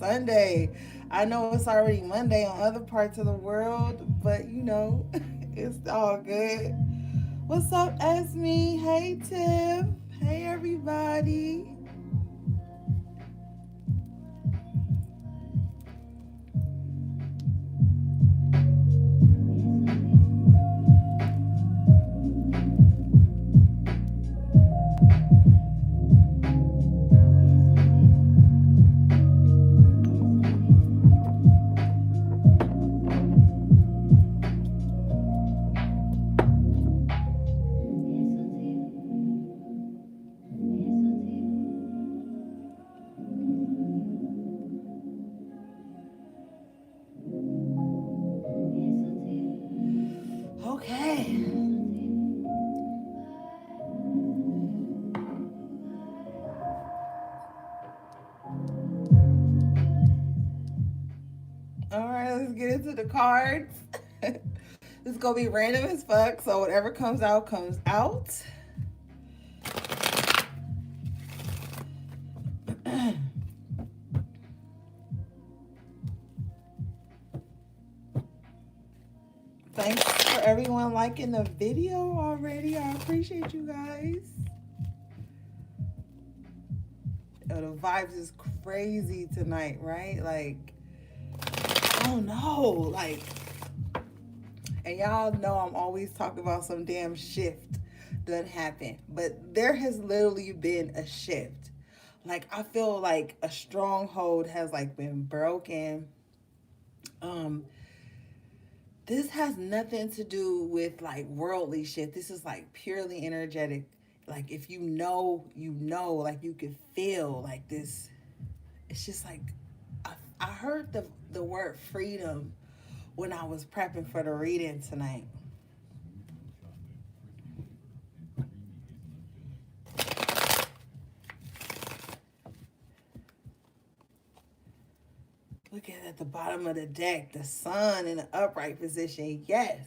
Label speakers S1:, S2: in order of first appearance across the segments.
S1: Monday. I know it's already Monday on other parts of the world, but you know, it's all good. What's up, Esme? Hey, Tiff. Hey, everybody. Okay. All right, let's get into the cards. This is gonna be random as fuck, so whatever comes out comes out. Thanks for everyone liking the video already. I appreciate you guys. Oh, the vibes is crazy tonight, right? Like, I don't know. Like, and y'all know I'm always talking about some damn shift that happened. But there has literally been a shift. Like, I feel like a stronghold has like been broken. Um, this has nothing to do with like worldly shit. This is like purely energetic. Like if you know, like you could feel like this. It's just like I heard the word freedom when I was prepping for the reading tonight. Look at the bottom of the deck, the sun in the upright position. Yes,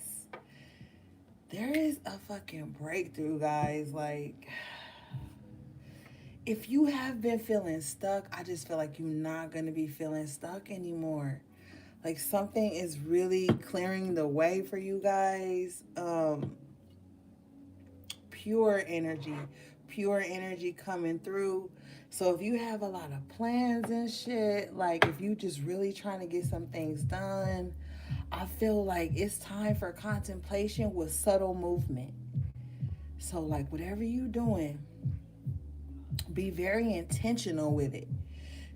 S1: there is a fucking breakthrough, guys. Like if you have been feeling stuck, I just feel like you're not going to be feeling stuck anymore. Like something is really clearing the way for you guys. Pure energy, pure energy coming through. So if you have a lot of plans and shit, like if you just really trying to get some things done, I feel like it's time for contemplation with subtle movement. So like whatever you doing, be very intentional with it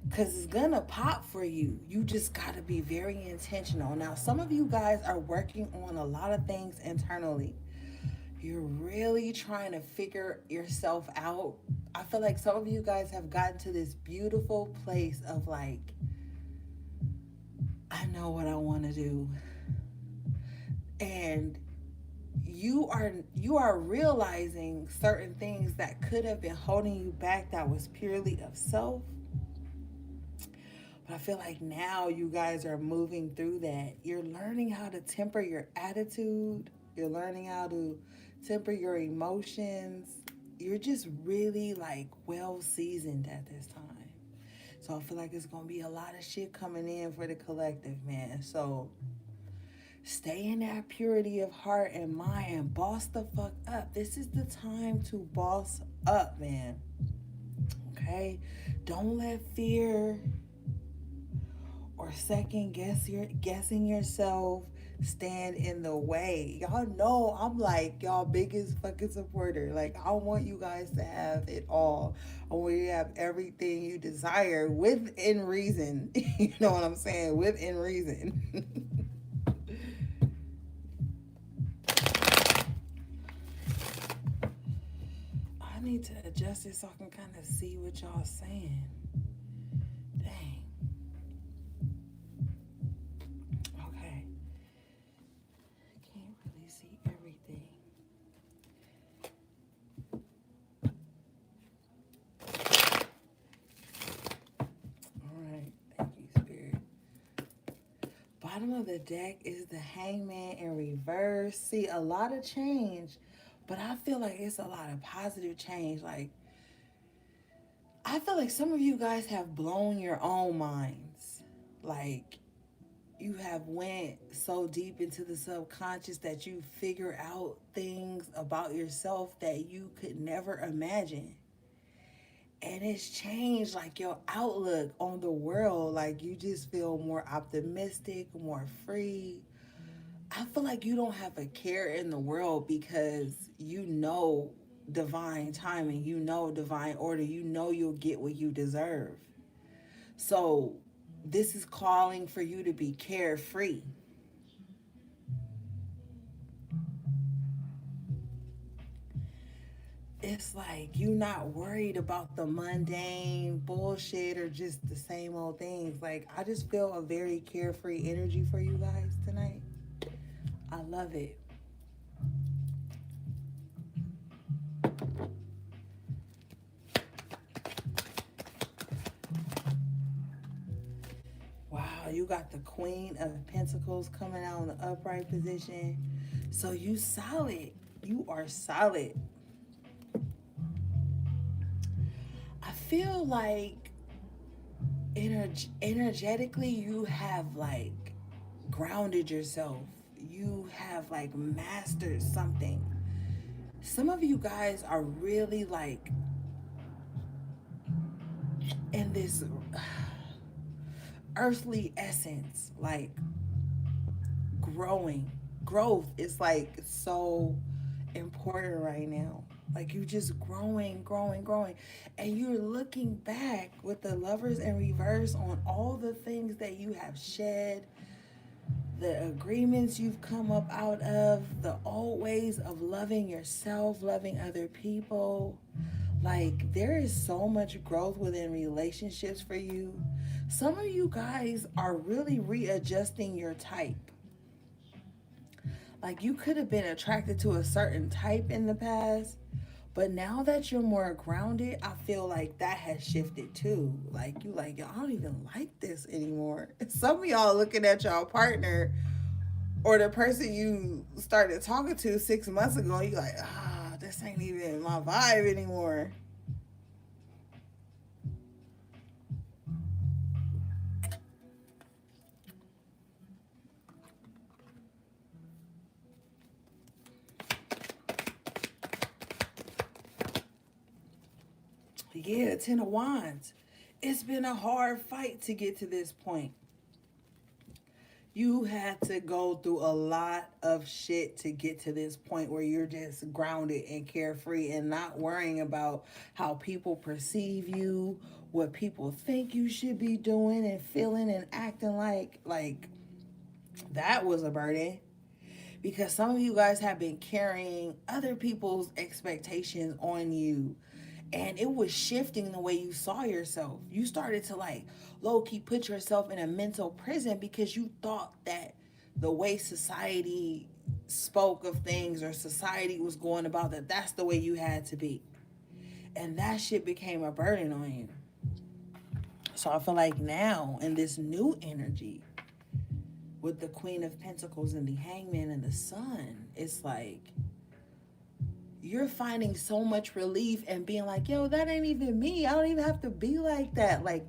S1: because it's gonna pop for you. You just gotta be very intentional. Now, some of you guys are working on a lot of things internally. You're really trying to figure yourself out. I feel like some of you guys have gotten to this beautiful place of like, I know what I want to do. And you are realizing certain things that could have been holding you back that was purely of self. But I feel like now you guys are moving through that. You're learning how to temper your attitude. You're learning how to temper your emotions. You're just really like well seasoned at this time. So I feel like it's gonna be a lot of shit coming in for the collective, man. So stay in that purity of heart and mind and boss the fuck up. This is the time to boss up, man. Okay? Don't let fear or guessing yourself stand in the way. Y'all know I'm like y'all biggest fucking supporter. Like I want you guys to have it all. I want you to have everything you desire within reason. You know what I'm saying? Within reason. I need to adjust it so I can kind of see what y'all saying. Dang. Okay. Can't really see everything. All right. Thank you, Spirit. Bottom of the deck is the Hangman in reverse. See, a lot of change, but I feel like it's a lot of positive change. Like, I feel like some of you guys have blown your own minds. Like, you have went so deep into the subconscious that you figure out things about yourself that you could never imagine. And it's changed like your outlook on the world. Like, you just feel more optimistic, more free. I feel like you don't have a care in the world because you know divine timing, you know divine order, you know you'll get what you deserve. So this is calling for you to be carefree. It's like you not worried about the mundane bullshit or just the same old things. Like, I just feel a very carefree energy for you guys tonight. I love it. Wow, you got the Queen of Pentacles coming out in the upright position. So you solid. You are solid. I feel like energetically you have like grounded yourself. You have like mastered something. Some of you guys are really like in this earthly essence, like growing. Growth is like so important right now. Like, you just growing, growing, growing. And you're looking back with the lovers in reverse on all the things that you have shed, the agreements you've come up out of, the old ways of loving yourself, loving other people. Like, there is so much growth within relationships for you. Some of you guys are really readjusting your type. Like, you could have been attracted to a certain type in the past, but now that you're more grounded, I feel like that has shifted too. Like, you like, yo, I don't even like this anymore. Some of y'all looking at y'all partner or the person you started talking to 6 months ago, you like, this ain't even my vibe anymore. Yeah, Ten of Wands. It's been a hard fight to get to this point. You had to go through a lot of shit to get to this point where you're just grounded and carefree and not worrying about how people perceive you, what people think you should be doing and feeling and acting like. Like, that was a burden because some of you guys have been carrying other people's expectations on you, and it was shifting the way you saw yourself. You started to like low key put yourself in a mental prison because you thought that the way society spoke of things or society was going about that, that's the way you had to be. And that shit became a burden on you. So I feel like now in this new energy with the Queen of Pentacles and the Hangman and the Sun, it's like you're finding so much relief and being like, yo, that ain't even me. I don't even have to be like that. Like,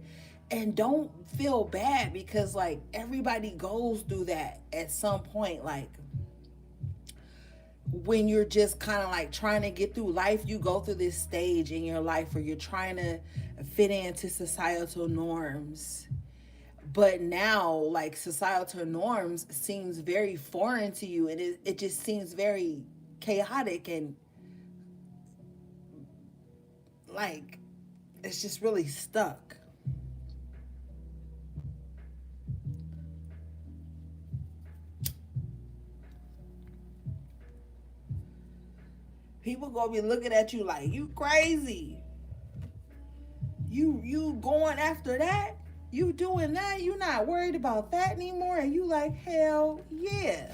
S1: and don't feel bad because like everybody goes through that at some point. Like, when you're just kind of like trying to get through life, you go through this stage in your life where you're trying to fit into societal norms. But now, like, societal norms seems very foreign to you, and it just seems very chaotic and like it's just really stuck. People gonna be looking at you like you crazy. You going after that? You doing that? You not worried about that anymore? And you like, hell yeah.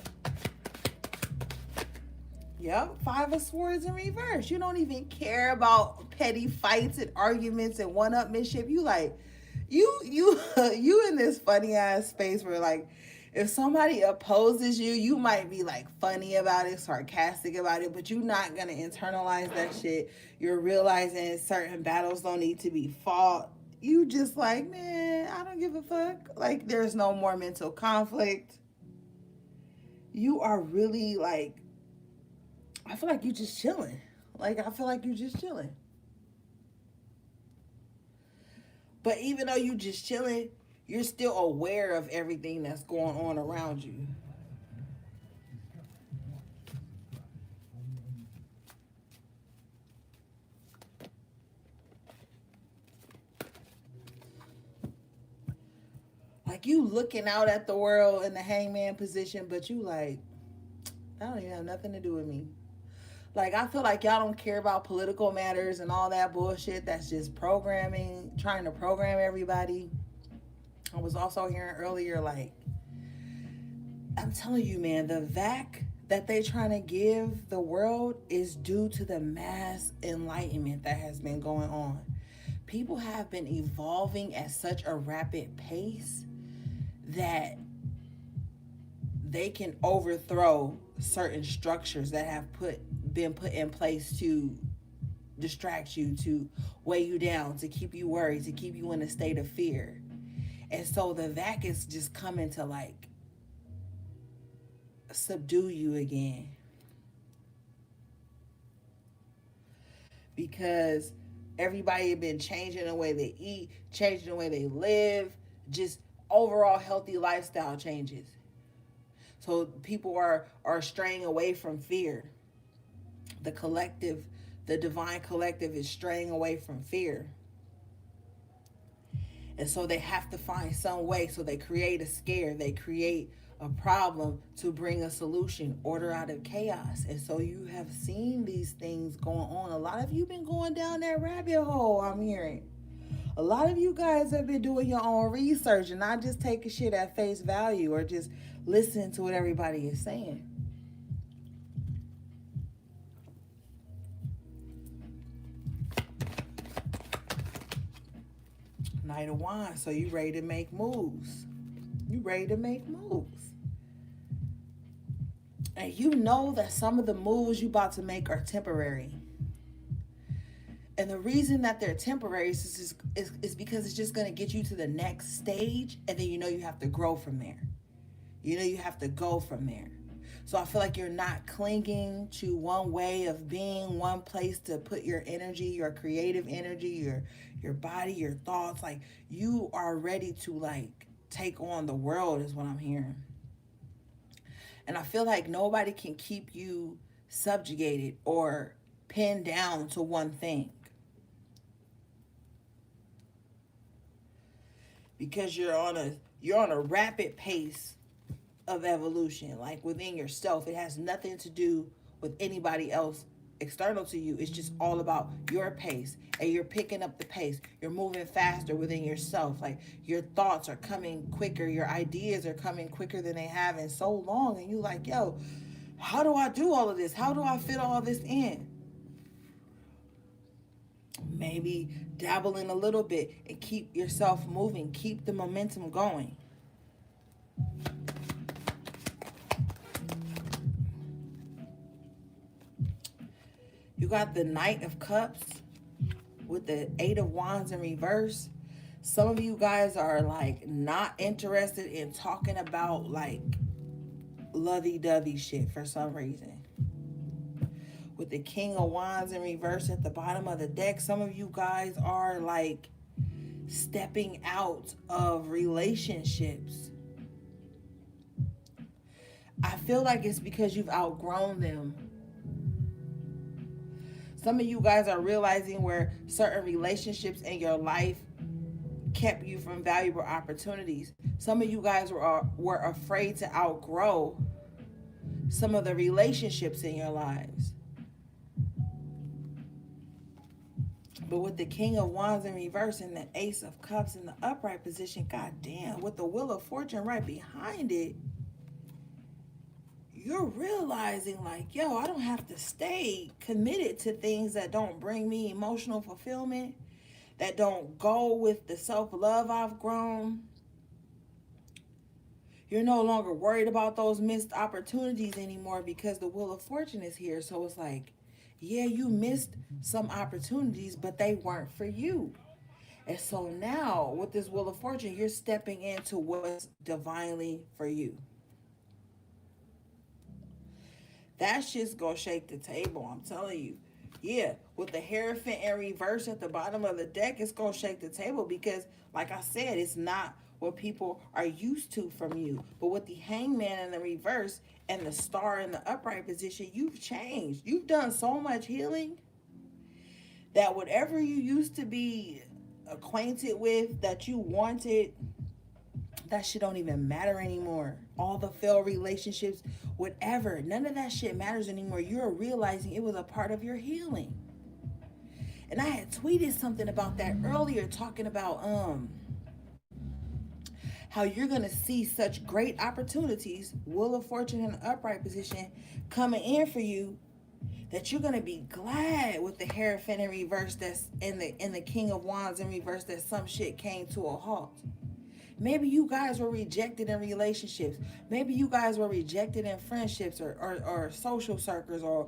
S1: Yep, Five of Swords in reverse. You don't even care about petty fights and arguments and one-upmanship. You like, you in this funny ass space where like, if somebody opposes you, you might be like funny about it, sarcastic about it, but you're not gonna internalize that shit. You're realizing certain battles don't need to be fought. You just like, man, I don't give a fuck. Like, there's no more mental conflict. You are really like, I feel like you just chilling. Like, I feel like you just chilling. But even though you just chilling, you're still aware of everything that's going on around you. Like, you looking out at the world in the hangman position, but you like, that don't even have nothing to do with me. Like, I feel like y'all don't care about political matters and all that bullshit. That's just programming, trying to program everybody. I was also hearing earlier, like, I'm telling you, man, the vac that they trying to give the world is due to the mass enlightenment that has been going on. People have been evolving at such a rapid pace that they can overthrow certain structures that have been put in place to distract you, to weigh you down, to keep you worried, to keep you in a state of fear. And so the vac is just coming to like subdue you again, because everybody had been changing the way they eat, changing the way they live, just overall healthy lifestyle changes. So people are straying away from fear. The collective, the divine collective is straying away from fear. And so they have to find some way. So they create a scare, they create a problem to bring a solution, order out of chaos. And so you have seen these things going on. A lot of you been going down that rabbit hole, I'm hearing. A lot of you guys have been doing your own research and not just taking shit at face value or just listening to what everybody is saying. Knight of Wands. So you ready to make moves. You ready to make moves. And you know that some of the moves you about to make are temporary. And the reason that they're temporary is because it's just going to get you to the next stage. And then you know you have to grow from there. You know you have to go from there. So I feel like you're not clinging to one way of being, one place to put your energy, your creative energy, your body, your thoughts. Like, you are ready to like take on the world is what I'm hearing. And I feel like nobody can keep you subjugated or pinned down to one thing. Because you're on a rapid pace of evolution, like within yourself. It has nothing to do with anybody else external to you. It's just all about your pace, and you're picking up the pace. You're moving faster within yourself. Like, your thoughts are coming quicker, your ideas are coming quicker than they have in so long. And you like, yo, how do I do all of this? How do I fit all this in? Maybe dabble in a little bit and keep yourself moving, keep the momentum going. You got the Knight of Cups with the Eight of Wands in reverse. Some of you guys are like not interested in talking about like lovey-dovey shit for some reason. With the King of Wands in reverse at the bottom of the deck, some of you guys are like stepping out of relationships. I feel like it's because you've outgrown them. Some of you guys are realizing where certain relationships in your life kept you from valuable opportunities. Some of you guys were afraid to outgrow some of the relationships in your lives. But with the King of Wands in reverse and the Ace of Cups in the upright position, goddamn, with the Wheel of Fortune right behind it, you're realizing like, yo, I don't have to stay committed to things that don't bring me emotional fulfillment, that don't go with the self-love I've grown. You're no longer worried about those missed opportunities anymore because the Wheel of Fortune is here. So it's like, yeah, you missed some opportunities, but they weren't for you. And so now with this Wheel of Fortune, you're stepping into what's divinely for you. That shit's gonna shake the table, I'm telling you. Yeah, with the Hierophant in reverse at the bottom of the deck, it's gonna shake the table because, like I said, it's not what people are used to from you. But with the Hangman in the reverse and the Star in the upright position, you've changed. You've done so much healing that whatever you used to be acquainted with, that you wanted, that shit don't even matter anymore. All the failed relationships, whatever, none of that shit matters anymore. You're realizing it was a part of your healing. And I had tweeted something about that earlier, talking about how you're gonna see such great opportunities, Wheel of Fortune in an upright position, coming in for you, that you're gonna be glad with the Hierophant in reverse that's in the King of Wands in reverse, that some shit came to a halt. Maybe you guys were rejected in relationships. Maybe you guys were rejected in friendships, or social circles, or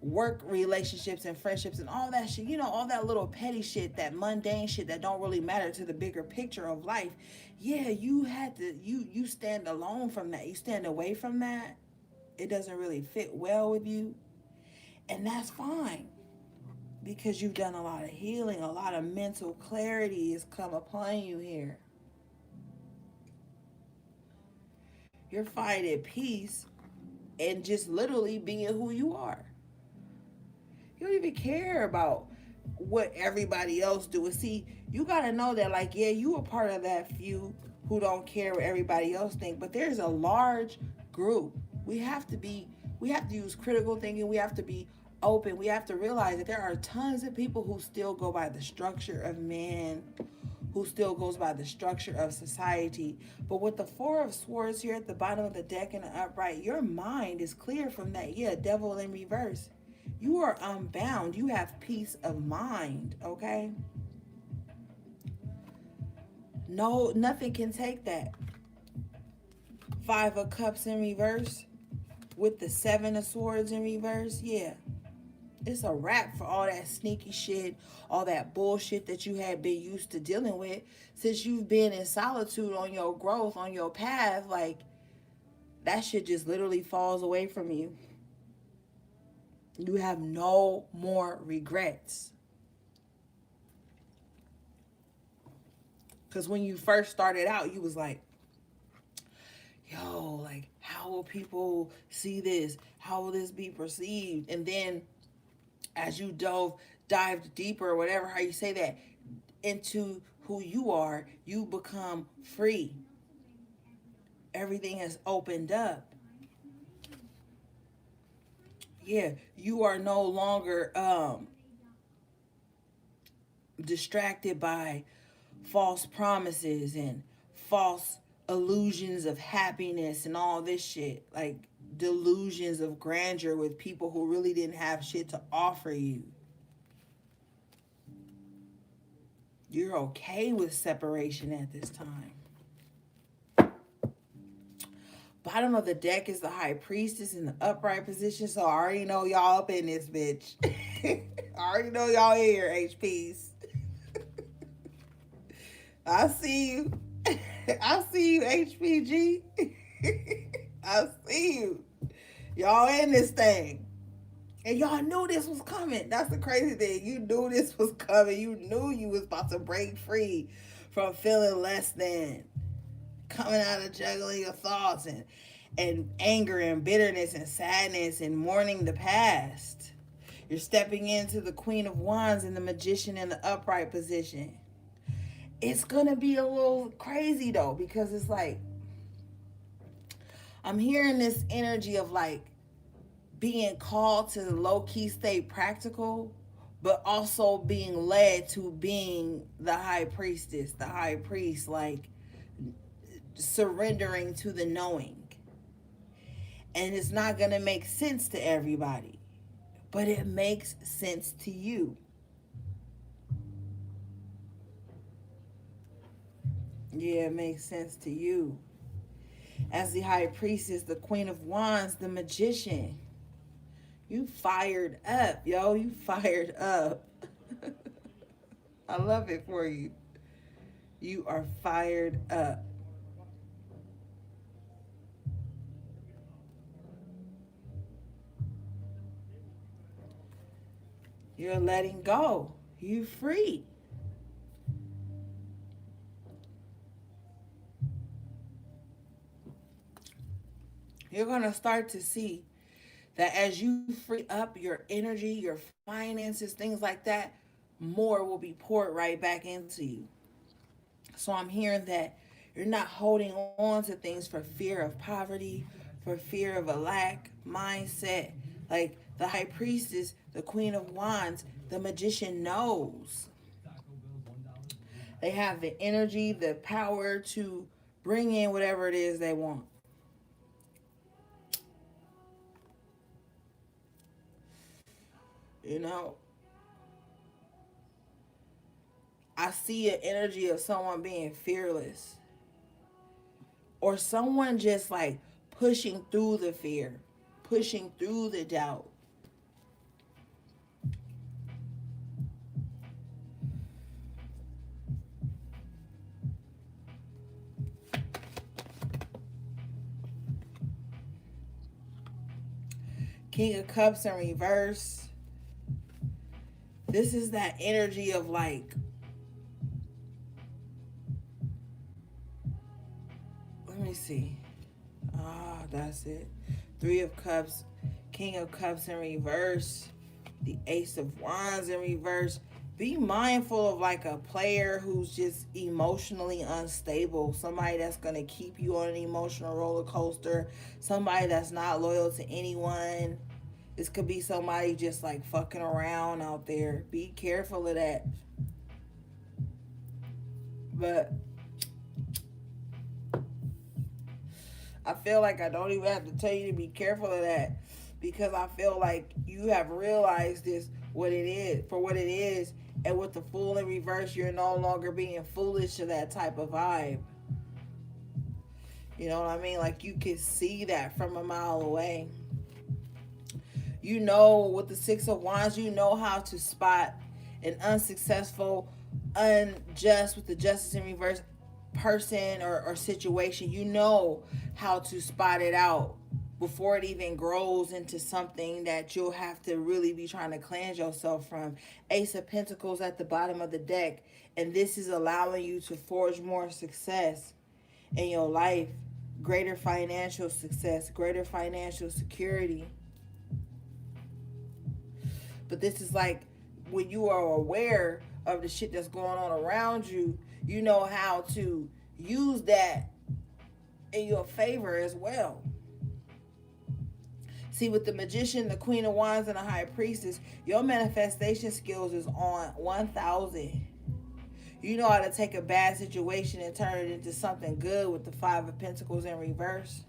S1: work relationships and friendships and all that shit. All that little petty shit, that mundane shit that don't really matter to the bigger picture of life. Yeah, you stand alone from that. You stand away from that. It doesn't really fit well with you. And that's fine, because you've done a lot of healing, a lot of mental clarity has come upon you here. You're finding peace and just literally being who you are. You don't even care about what everybody else do. And see, you gotta know that, like, yeah, you are part of that few who don't care what everybody else think, but there's a large group. We have to be, we have to use critical thinking. We have to be open. We have to realize that there are tons of people who still go by the structure of man, who still goes by the structure of society. But with the Four of Swords here at the bottom of the deck in the upright, your mind is clear from that. Yeah, Devil in reverse. You are unbound. You have peace of mind, okay? No, nothing can take that. Five of Cups in reverse with the Seven of Swords in reverse. Yeah, it's a wrap for all that sneaky shit, all that bullshit that you had been used to dealing with since you've been in solitude on your growth, on your path. Like, that shit just literally falls away from you. You have no more regrets. Because when you first started out, you was like, yo, like, how will people see this? How will this be perceived? And then as you dived deeper, or whatever, how you say that, into who you are, you become free. Everything has opened up. Yeah, you are no longer distracted by false promises and false illusions of happiness and all this shit, like delusions of grandeur with people who really didn't have shit to offer you. You're okay with separation at this time. Bottom of the deck is the High Priestess in the upright position, so I already know y'all up in this bitch. I already know y'all here, HPs. I see you. I see you, HPG. I see you. Y'all in this thing. And y'all knew this was coming. That's the crazy thing. You knew this was coming. You knew you was about to break free from feeling less than. Coming out of juggling your thoughts and anger and bitterness and sadness and mourning the past. You're stepping into the Queen of Wands and the Magician in the upright position. It's gonna be a little crazy though, because it's like, I'm hearing this energy of like being called to low-key stay practical, but also being led to being the High Priestess, the High Priest, like surrendering to the knowing. And it's not going to make sense to everybody, but it makes sense to you. Yeah, it makes sense to you. As the High Priestess, the Queen of Wands, the Magician, you fired up, yo. You fired up. I love it for you. You are fired up. You're letting go. You're free. You're going to start to see that as you free up your energy, your finances, things like that, more will be poured right back into you. So I'm hearing that you're not holding on to things for fear of poverty, for fear of a lack mindset. Like the high priestess, the queen of wands, the magician knows. They have the energy, the power to bring in whatever it is they want. You know, I see an energy of someone being fearless or someone just like pushing through the fear, pushing through the doubt. King of Cups in reverse. This is that energy of like, let me see. Ah, that's it. Three of Cups, King of Cups in reverse, the Ace of Wands in reverse. Be mindful of like a player who's just emotionally unstable, somebody that's going to keep you on an emotional roller coaster, somebody that's not loyal to anyone. This could be somebody just like fucking around out there. Be careful of that. But I feel like I don't even have to tell you to be careful of that because I feel like you have realized this, what it is, for what it is. And with the Fool in reverse, you're no longer being foolish to that type of vibe. You know what I mean? Like you can see that from a mile away. You know, with the Six of Wands, you know how to spot an unsuccessful, unjust, with the Justice in reverse, person or situation. You know how to spot it out before it even grows into something that you'll have to really be trying to cleanse yourself from. Ace of Pentacles at the bottom of the deck. And this is allowing you to forge more success in your life, greater financial success, greater financial security. But this is like when you are aware of the shit that's going on around you, you know how to use that in your favor as well. See, with the Magician, the Queen of Wands, and the High Priestess, your manifestation skills is on 1,000. You know how to take a bad situation and turn it into something good with the Five of Pentacles in reverse.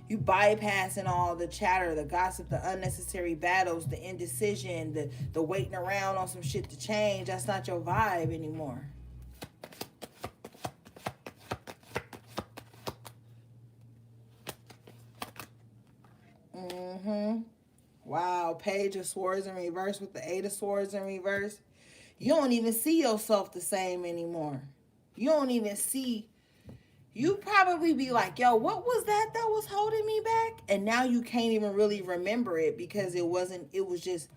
S1: You bypassing all the chatter, the gossip, the unnecessary battles, the indecision, the waiting around on some shit to change. That's not your vibe anymore. Mm-hmm. Wow, Page of Swords in reverse with the Eight of Swords in reverse. You don't even see yourself the same anymore. You don't even see. You probably be like, yo, what was that was holding me back? And now you can't even really remember it because it wasn't, it was just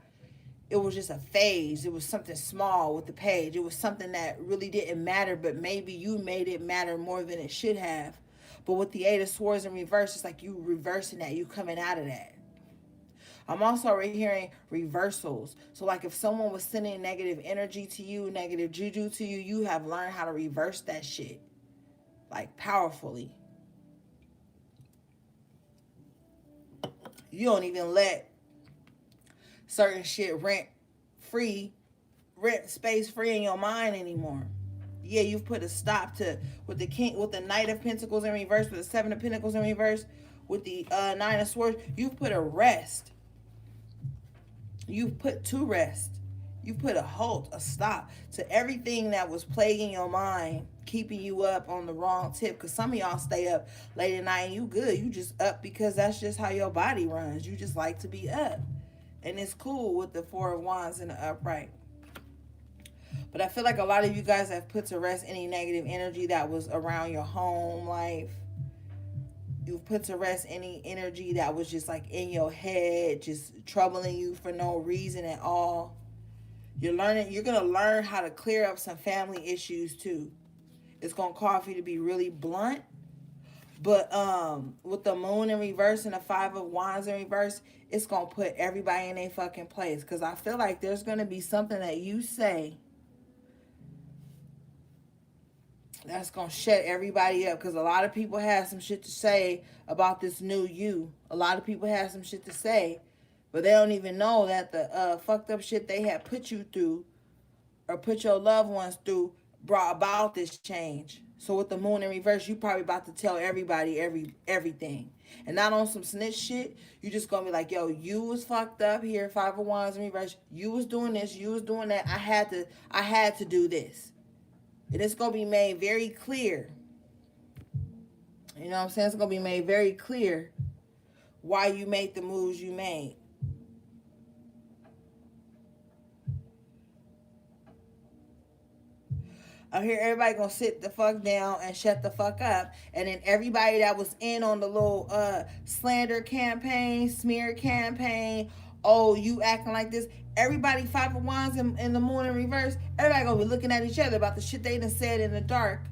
S1: a phase. It was something small with the page. It was something that really didn't matter, but maybe you made it matter more than it should have. But with the Eight of Swords in reverse, it's like you reversing that, you coming out of that. I'm also already hearing reversals. So like if someone was sending negative energy to you, negative juju to you, you have learned how to reverse that shit. Like powerfully. You don't even let certain shit rent space free in your mind anymore. Yeah, you've put a stop to with the king, with the Knight of Pentacles in reverse, with the Seven of Pentacles in reverse, with the Nine of Swords. You've put a rest. You've put to rest. You put a halt, a stop to everything that was plaguing your mind, keeping you up on the wrong tip. Because some of y'all stay up late at night and you good. You just up because that's just how your body runs. You just like to be up. And it's cool with the Four of Wands in the upright. But I feel like a lot of you guys have put to rest any negative energy that was around your home life. You've put to rest any energy that was just like in your head, just troubling you for no reason at all. You're gonna learn how to clear up some family issues too. It's gonna call for you to be really blunt. But with the moon in reverse and the 5 of Wands in reverse, it's gonna put everybody in their fucking place. Cause I feel like there's gonna be something that you say that's gonna shut everybody up. Cause a lot of people have some shit to say about this new you. A lot of people have some shit to say, but they don't even know that the fucked up shit they had put you through or put your loved ones through brought about this change. So with the moon in reverse, you probably about to tell everybody everything. And not on some snitch shit. You just gonna be like, yo, you was fucked up here, 5 of Wands in reverse. You was doing this, you was doing that. I had to do this. And it's gonna be made very clear. You know what I'm saying? It's gonna be made very clear why you made the moves you made. I hear everybody gonna sit the fuck down and shut the fuck up. And then everybody that was in on the little slander campaign, smear campaign, oh, you acting like this. Everybody 5 of Wands in the moon in reverse, everybody gonna be looking at each other about the shit they done said in the dark.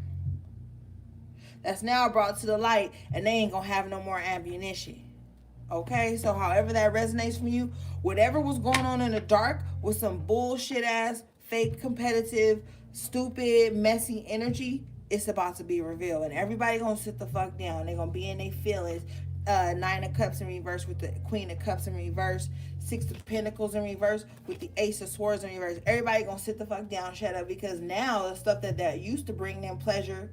S1: That's now brought to the light, and they ain't gonna have no more ammunition. Okay, so however that resonates from you, whatever was going on in the dark with some bullshit ass, fake, competitive, stupid, messy energy, it's about to be revealed. And everybody gonna sit the fuck down. They're gonna be in their feelings. 9 of Cups in reverse with the Queen of Cups in reverse. 6 of Pentacles in reverse with the Ace of Swords in reverse. Everybody gonna sit the fuck down, shut up, because now the stuff that used to bring them pleasure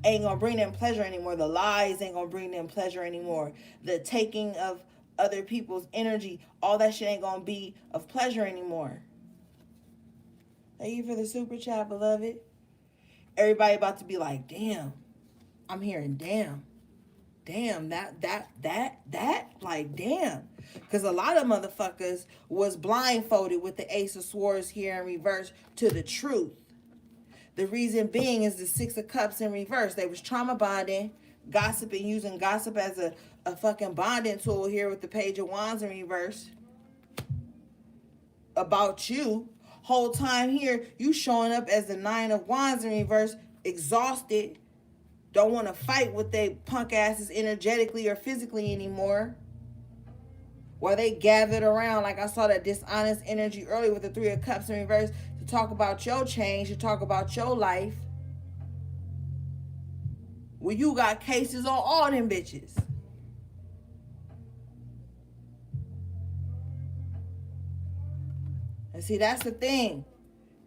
S1: ain't gonna bring them pleasure anymore. The lies ain't gonna bring them pleasure anymore. The taking of other people's energy, all that shit ain't gonna be of pleasure anymore. Thank you for the super chat, beloved. Everybody about to be like, damn. I'm hearing damn. Damn, that, like, damn. Because a lot of motherfuckers was blindfolded with the Ace of Swords here in reverse to the truth. The reason being is the 6 of Cups in reverse. They was trauma bonding, gossiping, using gossip as a fucking bonding tool here with the Page of Wands in reverse. About you. Whole time here, you showing up as the 9 of Wands in reverse, exhausted. Don't want to fight with they punk asses energetically or physically anymore. While they gathered around, like I saw that dishonest energy earlier with the 3 of Cups in reverse, to talk about your change, to talk about your life. Well, you got cases on all them bitches. And see, that's the thing.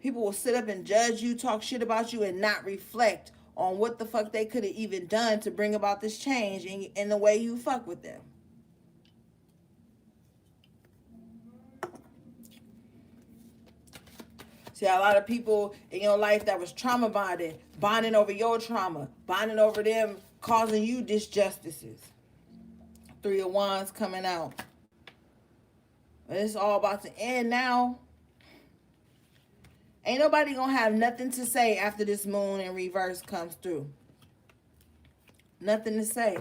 S1: People will sit up and judge you, talk shit about you, and not reflect on what the fuck they could have even done to bring about this change in the way you fuck with them. See, a lot of people in your life that was trauma bonding over your trauma, bonding over them, causing you disjustices. 3 of Wands coming out. But it's all about to end now. Ain't nobody gonna have nothing to say after this moon in reverse comes through. Nothing to say.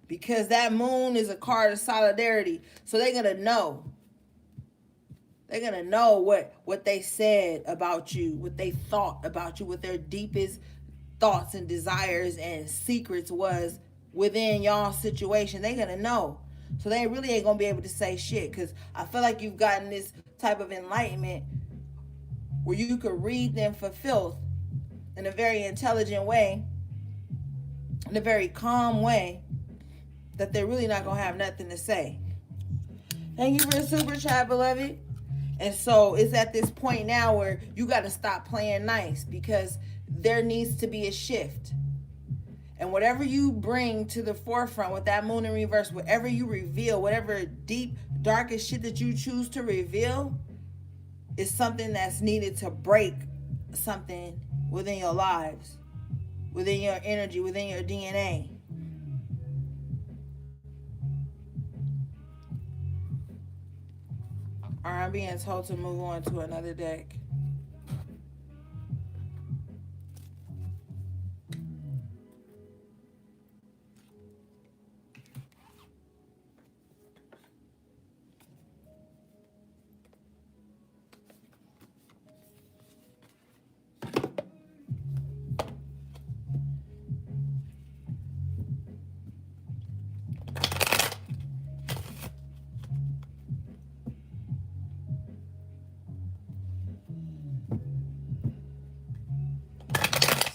S1: Because that moon is a card of solidarity. So they're gonna know. They're gonna know what they said about you, what they thought about you, what their deepest thoughts and desires and secrets was within y'all's situation. They're gonna know. So they really ain't gonna be able to say shit. Because I feel like you've gotten this type of enlightenment where you could read them for filth in a very intelligent way, in a very calm way, that they're really not gonna have nothing to say. Thank you for the super chat, beloved. And so it's at this point now where you got to stop playing nice, because there needs to be a shift. And whatever you bring to the forefront with that moon in reverse, whatever you reveal, whatever deep, darkest shit that you choose to reveal, is something that's needed to break something within your lives, within your energy, within your DNA. Or I'm being told to move on to another deck.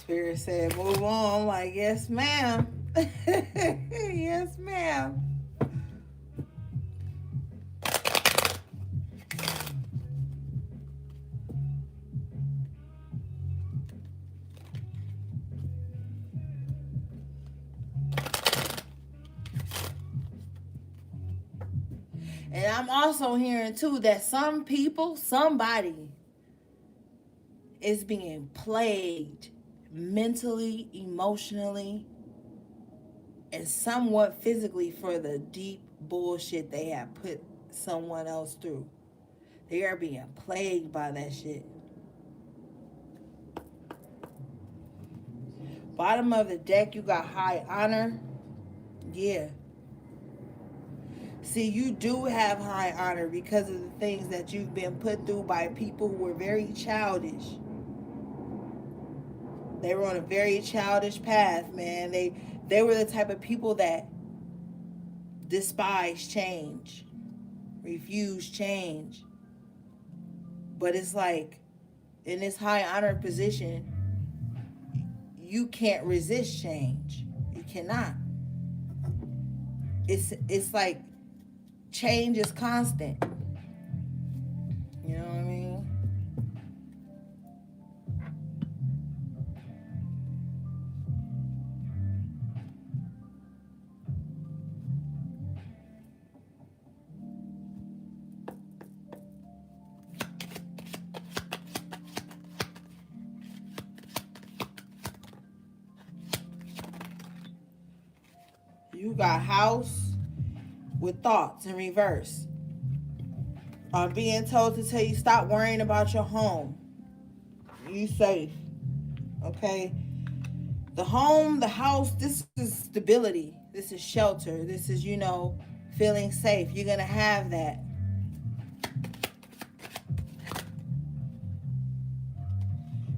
S1: Spirit said, move on. I'm like, yes, ma'am. Yes, ma'am. And I'm also hearing too that some people, somebody is being plagued mentally, emotionally, and somewhat physically for the deep bullshit they have put someone else through. They are being plagued by that shit. Bottom of the deck, you got high honor. Yeah. See, you do have high honor because of the things that you've been put through by people who were very childish. They were on a very childish path, man. They were the type of people that despise change, refuse change. But it's like in this high honor position, you can't resist change. You cannot. It's like change is constant. You know what I mean? You got house with thoughts in reverse. I'm being told to tell you stop worrying about your home. You safe. Okay? The home, the house, this is stability. This is shelter. This is, feeling safe. You're going to have that.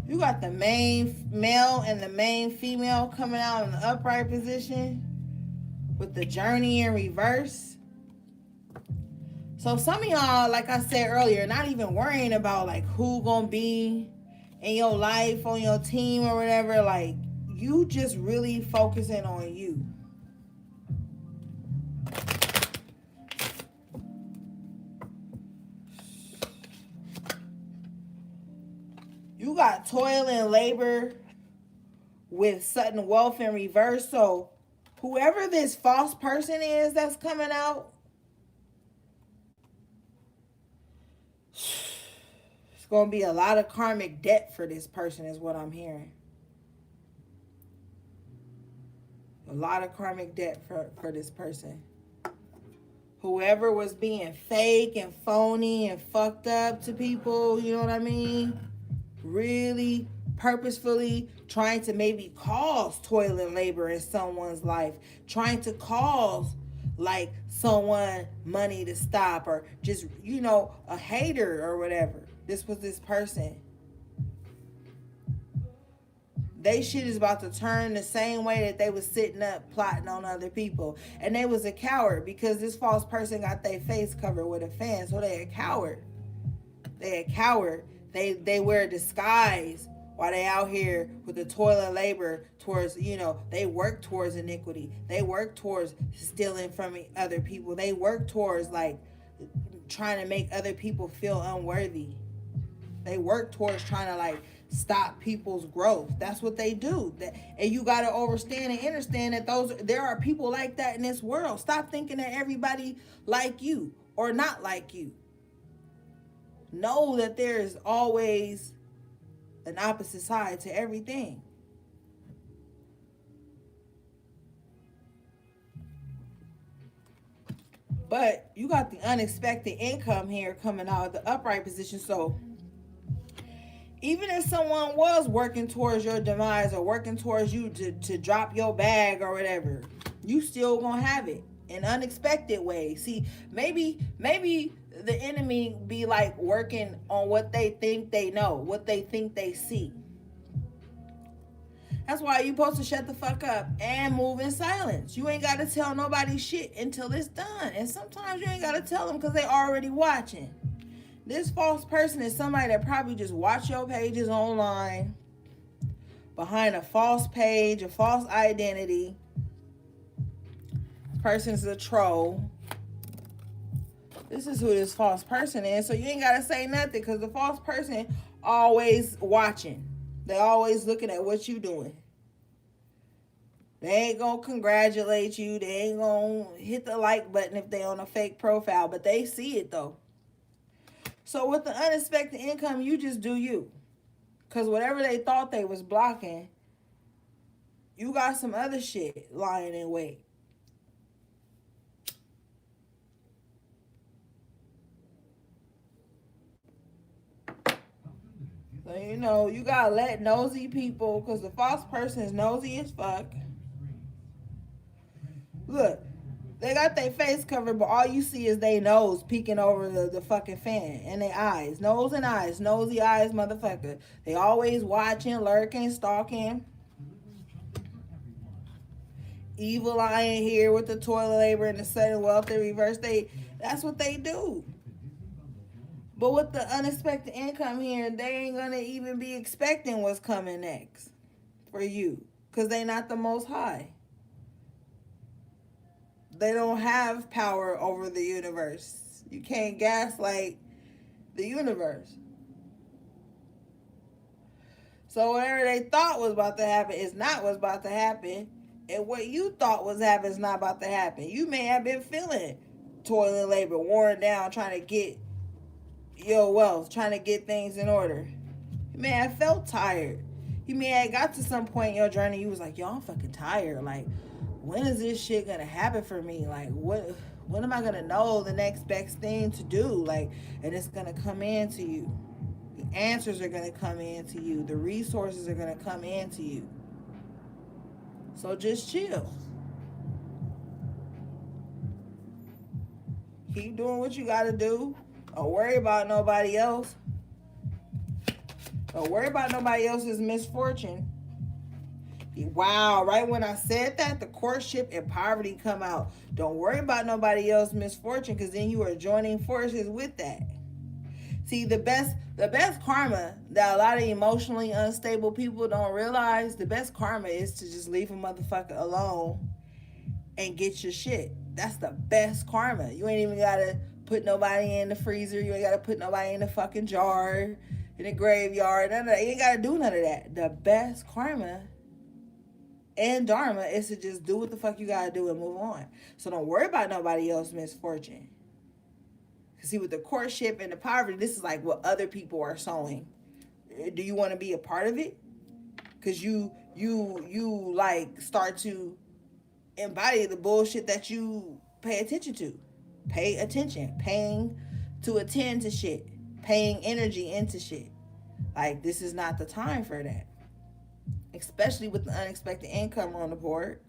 S1: You got the main male and the main female coming out in the upright position with the journey in reverse. So some of y'all, like I said earlier, not even worrying about like who gonna be in your life, on your team or whatever. Like you just really focusing on you. You got toil and labor with sudden wealth in reverse. So whoever this false person is that's coming out, it's going to be a lot of karmic debt for this person is what I'm hearing. A lot of karmic debt for this person. Whoever was being fake and phony and fucked up to people, you know what I mean? Really purposefully trying to maybe cause toil and labor in someone's life. Trying to cause like someone money to stop or just, a hater or whatever. This was this person. They shit is about to turn the same way that they was sitting up plotting on other people. And they was a coward because this false person got their face covered with a fan. So they a coward. They a coward. They wear a disguise while they out here with the toil and labor towards, they work towards iniquity. They work towards stealing from other people. They work towards like trying to make other people feel unworthy. They work towards trying to like stop people's growth. That's what they do. And you got to understand and understand that there are people like that in this world. Stop thinking that everybody like you or not like you. Know that there is always an opposite side to everything. But you got the unexpected income here coming out of the upright position. So even if someone was working towards your demise or working towards you to drop your bag or whatever, you still gonna have it in unexpected ways. See, maybe the enemy be like working on what they think they know, what they think they see. That's why you supposed to shut the fuck up and move in silence. You ain't got to tell nobody shit until it's done. And sometimes you ain't got to tell them because they already watching. This false person is somebody that probably just watch your pages online behind a false page, a false identity. This person's a troll. This is who this false person is. So you ain't got to say nothing because the false person always watching. They always looking at what you doing. They ain't gonna congratulate you. They ain't gonna hit the like button if they on a fake profile, but they see it though. So with the unexpected income, you just do you. Because whatever they thought they was blocking, you got some other shit lying in wait. So, you know, you gotta let nosy people, because the false person is nosy as fuck. Look, they got their face covered, but all you see is their nose peeking over the fucking fan and their eyes. Nose and eyes. Nosy eyes, motherfucker. They always watching, lurking, stalking. Evil eye in here with the toilet labor and the sudden wealth in reverse. That's what they do. But with the unexpected income here, they ain't going to even be expecting what's coming next for you. Because they not the most high. They don't have power over the universe. You can't gaslight the universe. So whatever they thought was about to happen is not what's about to happen. And what you thought was happening is not about to happen. You may have been feeling toilet labor, worn down, trying to get your wealth, trying to get things in order. You may have felt tired. You may have got to some point in your journey, you was like, yo, I'm fucking tired. Like, when is this shit gonna happen for me? Like, when am I gonna know the next best thing to do? Like, and it's gonna come into you. The answers are gonna come into you. The resources are gonna come into you. So just chill. Keep doing what you gotta do. Don't worry about nobody else. Don't worry about nobody else's misfortune. Wow, right when I said that, the courtship and poverty come out. Don't worry about nobody else's misfortune, because then you are joining forces with that. See, the best karma that a lot of emotionally unstable people don't realize, the best karma is to just leave a motherfucker alone and get your shit. That's the best karma. You ain't even gotta put nobody in the freezer. You ain't gotta put nobody in the fucking jar, in the graveyard. None of that. You ain't gotta do none of that. The best karma and dharma is to just do what the fuck you gotta do and move on. So don't worry about nobody else's misfortune. See, with the courtship and the poverty, this is like what other people are sowing. Do you want to be a part of it? Because you like start to embody the bullshit that you pay attention to. Pay attention. Paying to attend to shit. Paying energy into shit. Like, this is not the time for that. Especially with the unexpected income on the board.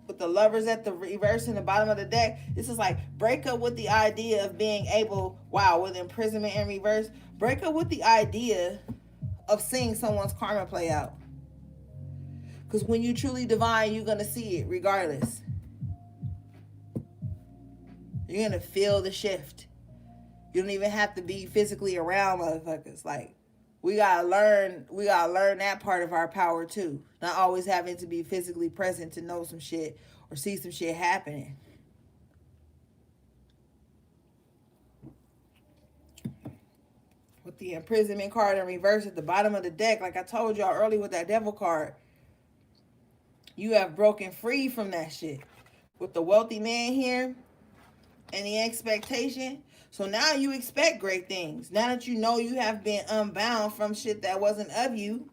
S1: With the lovers at the reverse in the bottom of the deck, this is like, break up with the idea of being able, wow, with imprisonment in reverse, break up with the idea of seeing someone's karma play out. Because when you truly divine, you're going to see it regardless. You're going to feel the shift. You don't even have to be physically around motherfuckers. Like, we gotta learn that part of our power too. Not always having to be physically present to know some shit or see some shit happening. With the imprisonment card in reverse at the bottom of the deck, like I told y'all earlier with that devil card, you have broken free from that shit. With the wealthy man here and the expectation, So now you expect great things. Now that you know you have been unbound from shit that wasn't of you,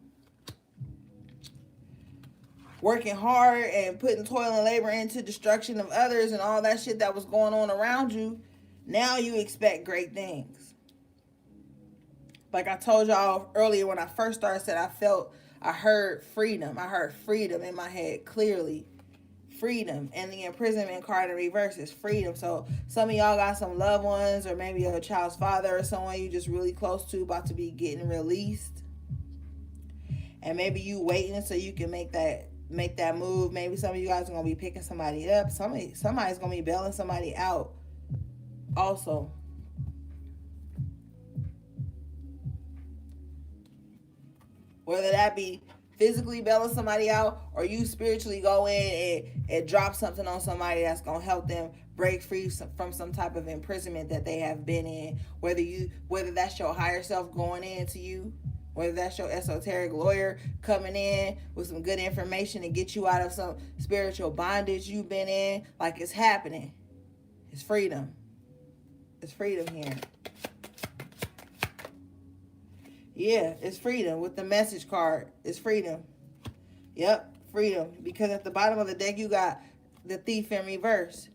S1: working hard and putting toil and labor into destruction of others and all that shit that was going on around you, now you expect great things. Like I told y'all earlier when I first started, said I heard freedom. I heard freedom in my head clearly. Freedom. And the imprisonment card in reverse is freedom. So some of y'all got some loved ones or maybe a child's father or someone you just really close to about to be getting released. And maybe you waiting so you can make that move. Maybe some of you guys are gonna be picking somebody up. Somebody's gonna be bailing somebody out also. Whether that be physically bailing somebody out or you spiritually go in and drop something on somebody that's going to help them break free from some type of imprisonment that they have been in. Whether that's your higher self going in to you, whether that's your esoteric lawyer coming in with some good information to get you out of some spiritual bondage you've been in. Like, it's happening. It's freedom. It's freedom here. Yeah, it's freedom with the message card. It's freedom. Yep, freedom. Because at the bottom of the deck, you got the thief in reverse.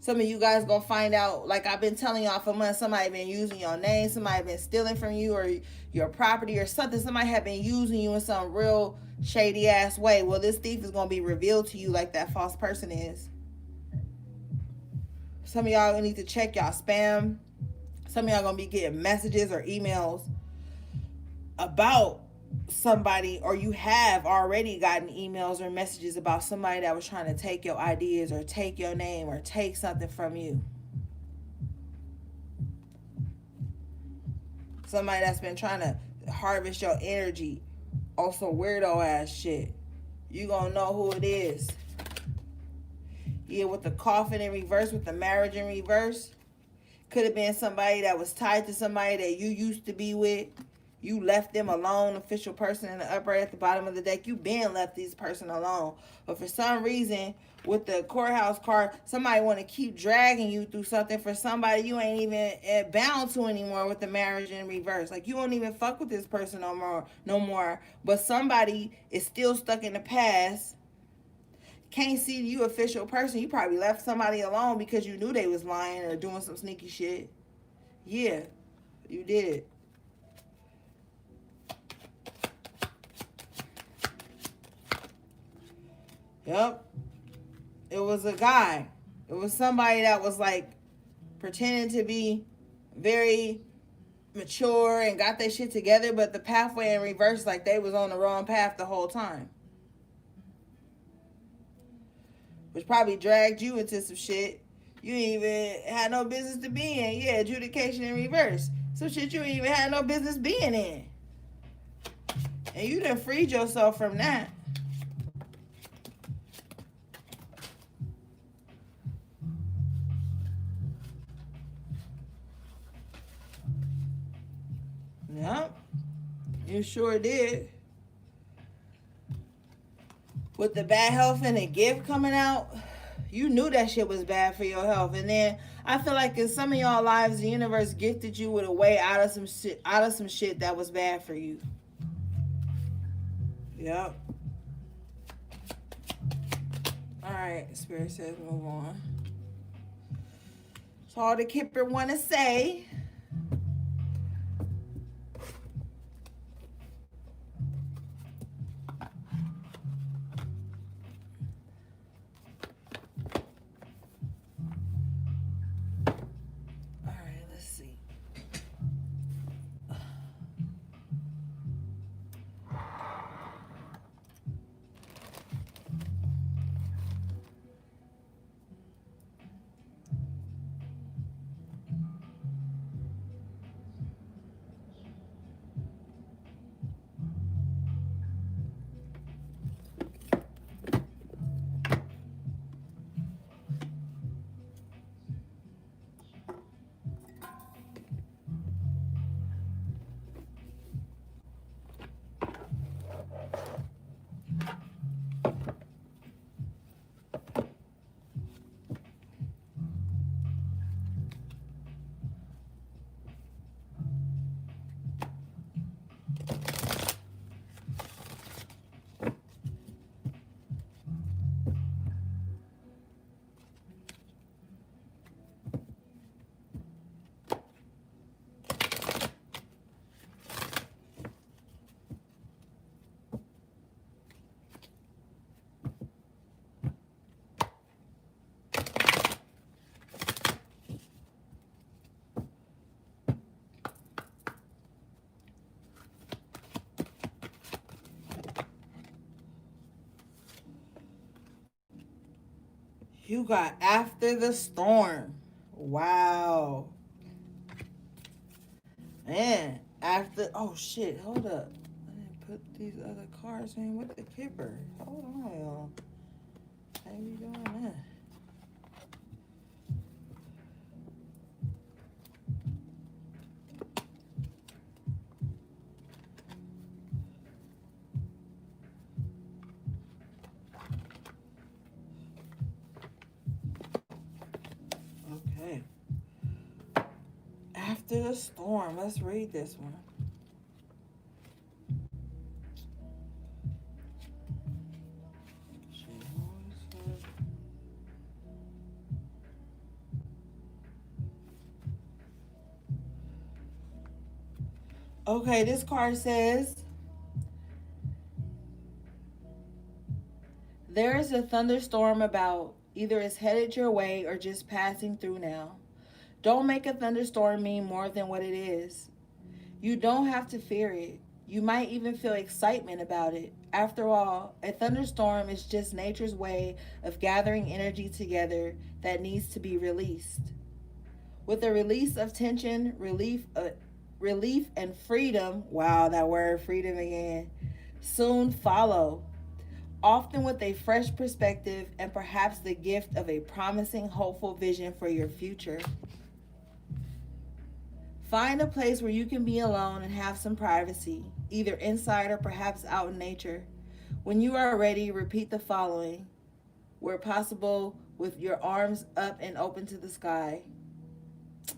S1: Some of you guys gonna find out, like I've been telling y'all for months, somebody been using your name, somebody been stealing from you or your property or something. Somebody have been using you in some real shady ass way. Well, this thief is gonna be revealed to you like that false person is. Some of y'all need to check y'all spam. Some of y'all gonna be getting messages or emails about somebody, or you have already gotten emails or messages about somebody that was trying to take your ideas or take your name or take something from you. Somebody that's been trying to harvest your energy. Also weirdo ass shit. You gonna know who it is. Yeah, with the coffin in reverse, with the marriage in reverse. Could have been somebody that was tied to somebody that you used to be with. You left them alone, official person in the upright at the bottom of the deck. You been left this person alone. But for some reason, with the courthouse card, somebody want to keep dragging you through something for somebody you ain't even bound to anymore with the marriage in reverse. Like, you don't even fuck with this person no more. But somebody is still stuck in the past. Can't see you official person. You probably left somebody alone because you knew they was lying or doing some sneaky shit. Yeah, you did. Yep. It was a guy. It was somebody that was like pretending to be very mature and got their shit together, but the pathway in reverse, like they was on the wrong path the whole time. Which probably dragged you into some shit you ain't even had no business to be in. Yeah, adjudication in reverse. Some shit you ain't even had no business being in. And you done freed yourself from that. Yep. You sure did. With the bad health and the gift coming out, you knew that shit was bad for your health. And then I feel like in some of y'all lives, the universe gifted you with a way out of some shit that was bad for you. Yep. Alright, Spirit says move on. That's all the Kipper wanna say. You got after the storm. Wow. Man, after, oh shit, hold up. I didn't put these other cards in with the kipper. Hold on, y'all. How you doing that? Okay. After the storm. Let's read this one. Okay, this card says, there is a thunderstorm about. Either it's headed your way or just passing through now. Don't make a thunderstorm mean more than what it is. You don't have to fear it. You might even feel excitement about it. After all, a thunderstorm is just nature's way of gathering energy together that needs to be released. With a release of tension, relief and freedom, wow, that word freedom again, soon follow, often with a fresh perspective and perhaps the gift of a promising, hopeful vision for your future. Find a place where you can be alone and have some privacy, either inside or perhaps out in nature. When you are ready, repeat the following, where possible, with your arms up and open to the sky.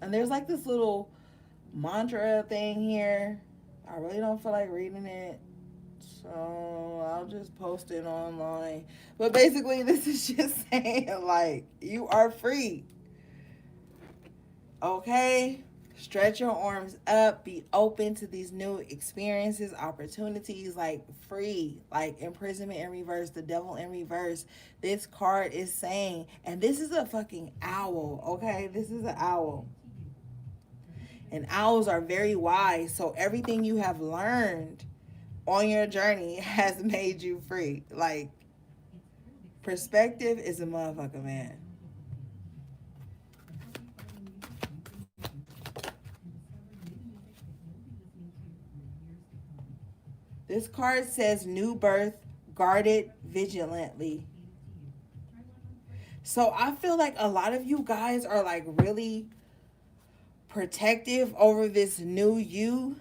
S1: And there's like this little mantra thing here. I really don't feel like reading it, so I'll just post it online. But basically, this is just saying, like, you are free. Okay? Stretch your arms up. Be open to these new experiences, opportunities, like free, like imprisonment in reverse, the devil in reverse. This card is saying, and this is a fucking owl, okay? This is an owl. And owls are very wise, so everything you have learned on your journey has made you free. Like, perspective is a motherfucker, man. This card says new birth, guarded vigilantly. So I feel like a lot of you guys are like really protective over this new you.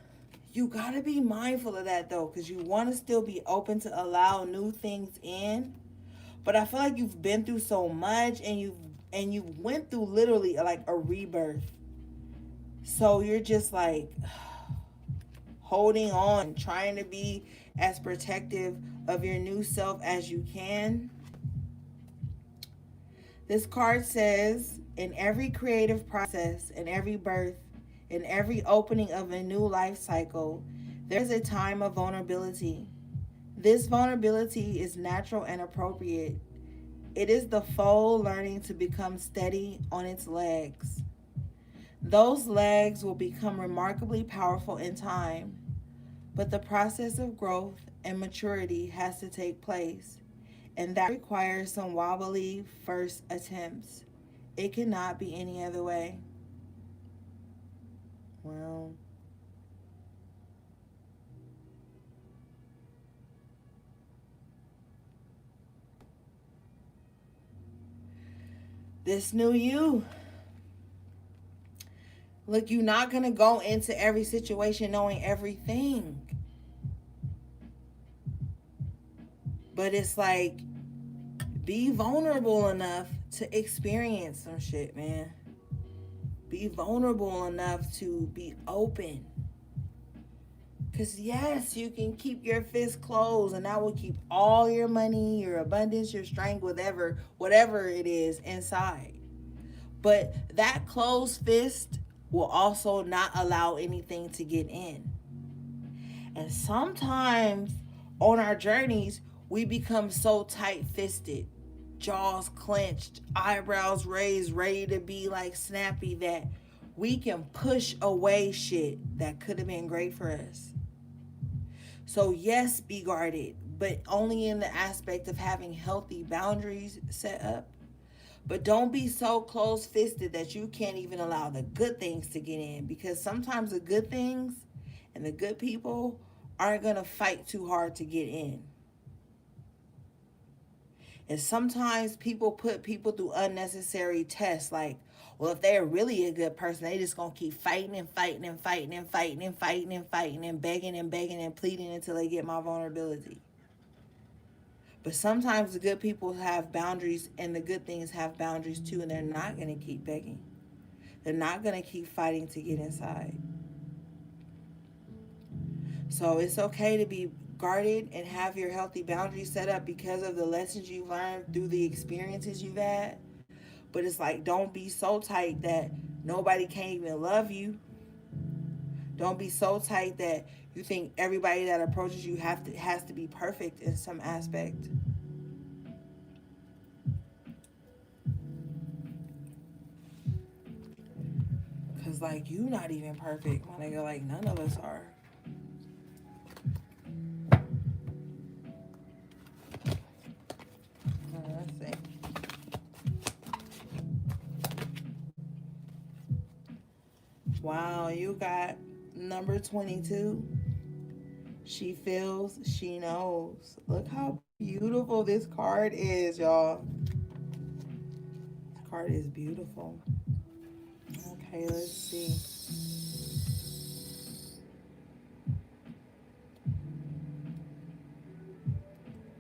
S1: You gotta be mindful of that though, because you want to still be open to allow new things in. But I feel like you've been through so much, and you went through literally like a rebirth. So you're just like holding on, trying to be as protective of your new self as you can. This card says, in every creative process, in every birth, in every opening of a new life cycle, there's a time of vulnerability. This vulnerability is natural and appropriate. It is the foal learning to become steady on its legs. Those legs will become remarkably powerful in time, but the process of growth and maturity has to take place, and that requires some wobbly first attempts. It cannot be any other way. Well, this new you. Look, you're not going to go into every situation knowing everything. But it's like, be vulnerable enough to experience some shit, man. Be vulnerable enough to be open. Because yes, you can keep your fist closed, and that will keep all your money, your abundance, your strength, whatever it is inside. But that closed fist will also not allow anything to get in. And sometimes on our journeys, we become so tight-fisted, jaws clenched, eyebrows raised, ready to be like snappy, that we can push away shit that could have been great for us. So yes, be guarded, but only in the aspect of having healthy boundaries set up. But don't be so close-fisted that you can't even allow the good things to get in, because sometimes the good things and the good people aren't going to fight too hard to get in. And sometimes people put people through unnecessary tests. Like, well, if they're really a good person, they just gonna keep fighting and fighting and fighting and fighting and fighting and fighting and begging and begging and pleading until they get my vulnerability. But sometimes the good people have boundaries, and the good things have boundaries too, and they're not gonna keep begging. They're not gonna keep fighting to get inside. So it's okay to be guarded and have your healthy boundaries set up because of the lessons you've learned through the experiences you've had. But it's like, don't be so tight that nobody can't even love you. Don't be so tight that you think everybody that approaches you has to be perfect in some aspect. Cause like, you not even perfect, my nigga. Like, none of us are. Let's see. Wow, you got number 22. She feels, she knows. Look how beautiful this card is, y'all. This card is beautiful. Okay, let's see.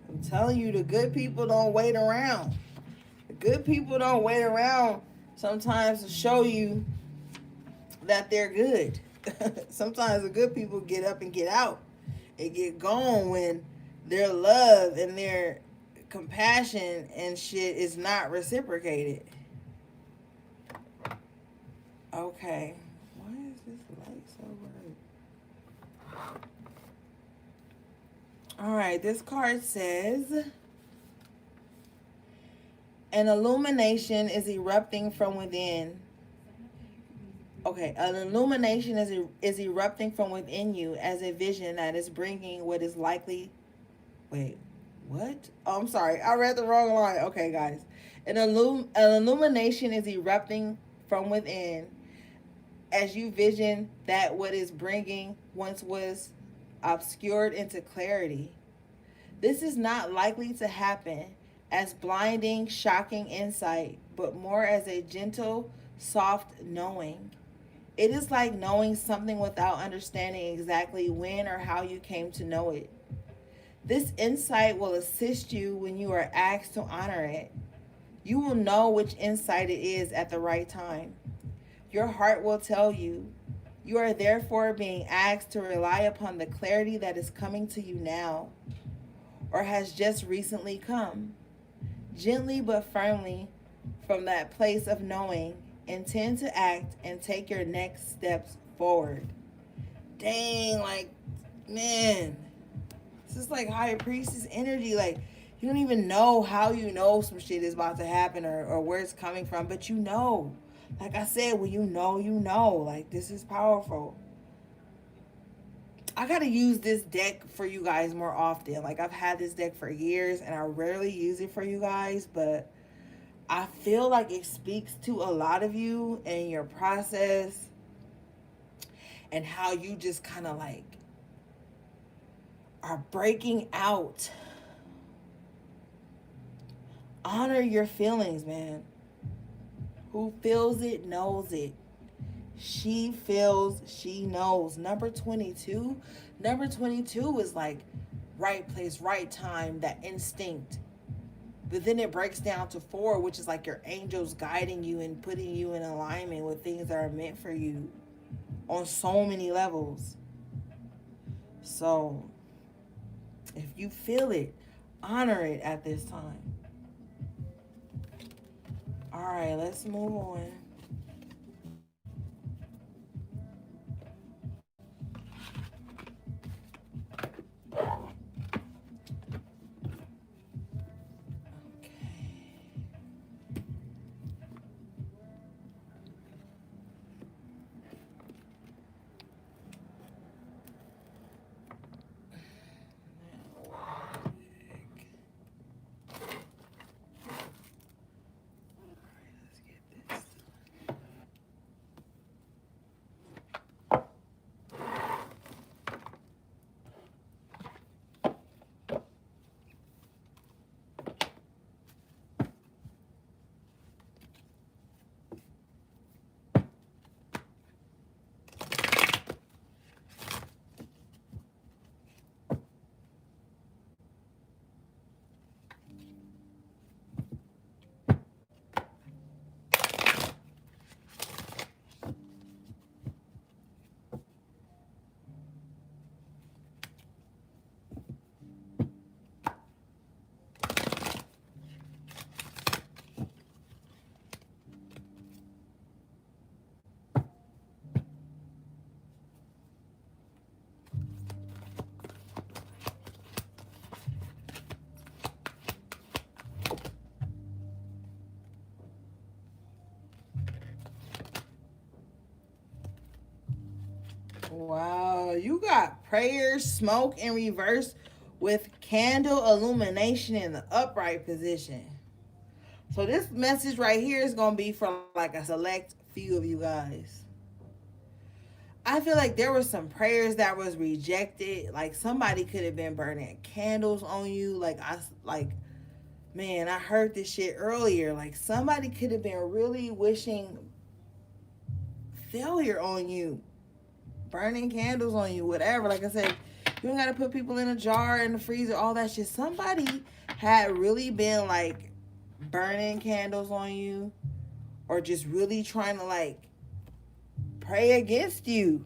S1: I'm telling you, the good people don't wait around. The good people don't wait around sometimes to show you that they're good. Sometimes the good people get up and get out and get gone when their love and their compassion and shit is not reciprocated. Okay. Why is this light so bright? All right, this card says, an illumination is erupting from within. Okay, an illumination is erupting from within you as a vision that is bringing what is likely. Wait, what? Oh, I'm sorry. I read the wrong line. Okay, guys. An illumination is erupting from within as you vision that what is bringing once was obscured into clarity. This is not likely to happen as blinding, shocking insight, but more as a gentle, soft knowing. It is like knowing something without understanding exactly when or how you came to know it. This insight will assist you when you are asked to honor it. You will know which insight it is at the right time. Your heart will tell you. You are therefore being asked to rely upon the clarity that is coming to you now, or has just recently come. Gently but firmly, from that place of knowing, intend to act and take your next steps forward. Dang, like, man, this is like high priestess energy. Like, you don't even know how you know some shit is about to happen, or where it's coming from, but you know. Like I said, when you know, you know. Like, this is powerful. I gotta use this deck for you guys more often. Like, I've had this deck for years and I rarely use it for you guys, but I feel like it speaks to a lot of you and your process and how you just kind of like are breaking out. Honor your feelings, man. Who feels it knows it. She feels, she knows. Number 22. Number 22 is like right place, right time, that instinct. But then it breaks down to 4, which is like your angels guiding you and putting you in alignment with things that are meant for you on so many levels. So if you feel it, honor it at this time. All right, let's move on. Wow, you got prayer, smoke in reverse with candle illumination in the upright position. So this message right here is gonna be for like a select few of you guys. I feel like there were some prayers that was rejected. Like somebody could have been burning candles on you. Man, I heard this shit earlier. Like somebody could have been really wishing failure on you, burning candles on you, whatever. Like I said, you don't gotta put people in a jar in the freezer, all that shit. Somebody had really been like burning candles on you, or just really trying to like pray against you.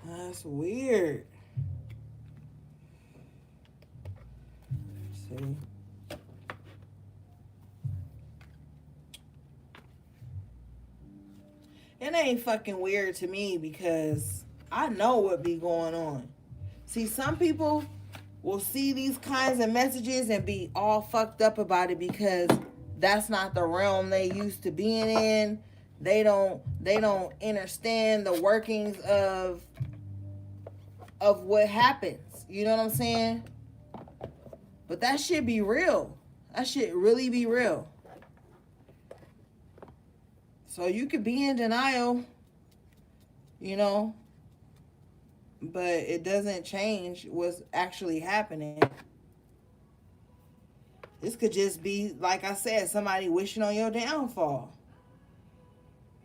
S1: That's weird. Let's see. It ain't fucking weird to me because I know what be going on. See, some people will see these kinds of messages and be all fucked up about it because that's not the realm they used to being in. They don't understand the workings of what happens. You know what I'm saying? But that shit be real. That shit really be real. So you could be in denial, you know, but it doesn't change what's actually happening. This could just be, like I said, somebody wishing on your downfall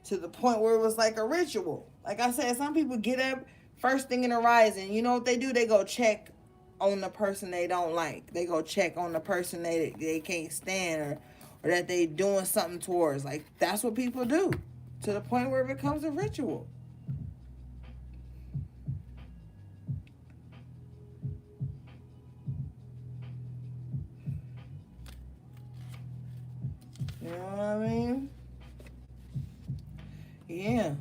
S1: to the point where it was like a ritual. Like I said, some people get up first thing in the rising. You know what they do? They go check on the person they don't like. They go check on the person they can't stand, or that they doing something towards. Like, that's what people do to the point where it becomes a ritual. You know what I mean? Yeah.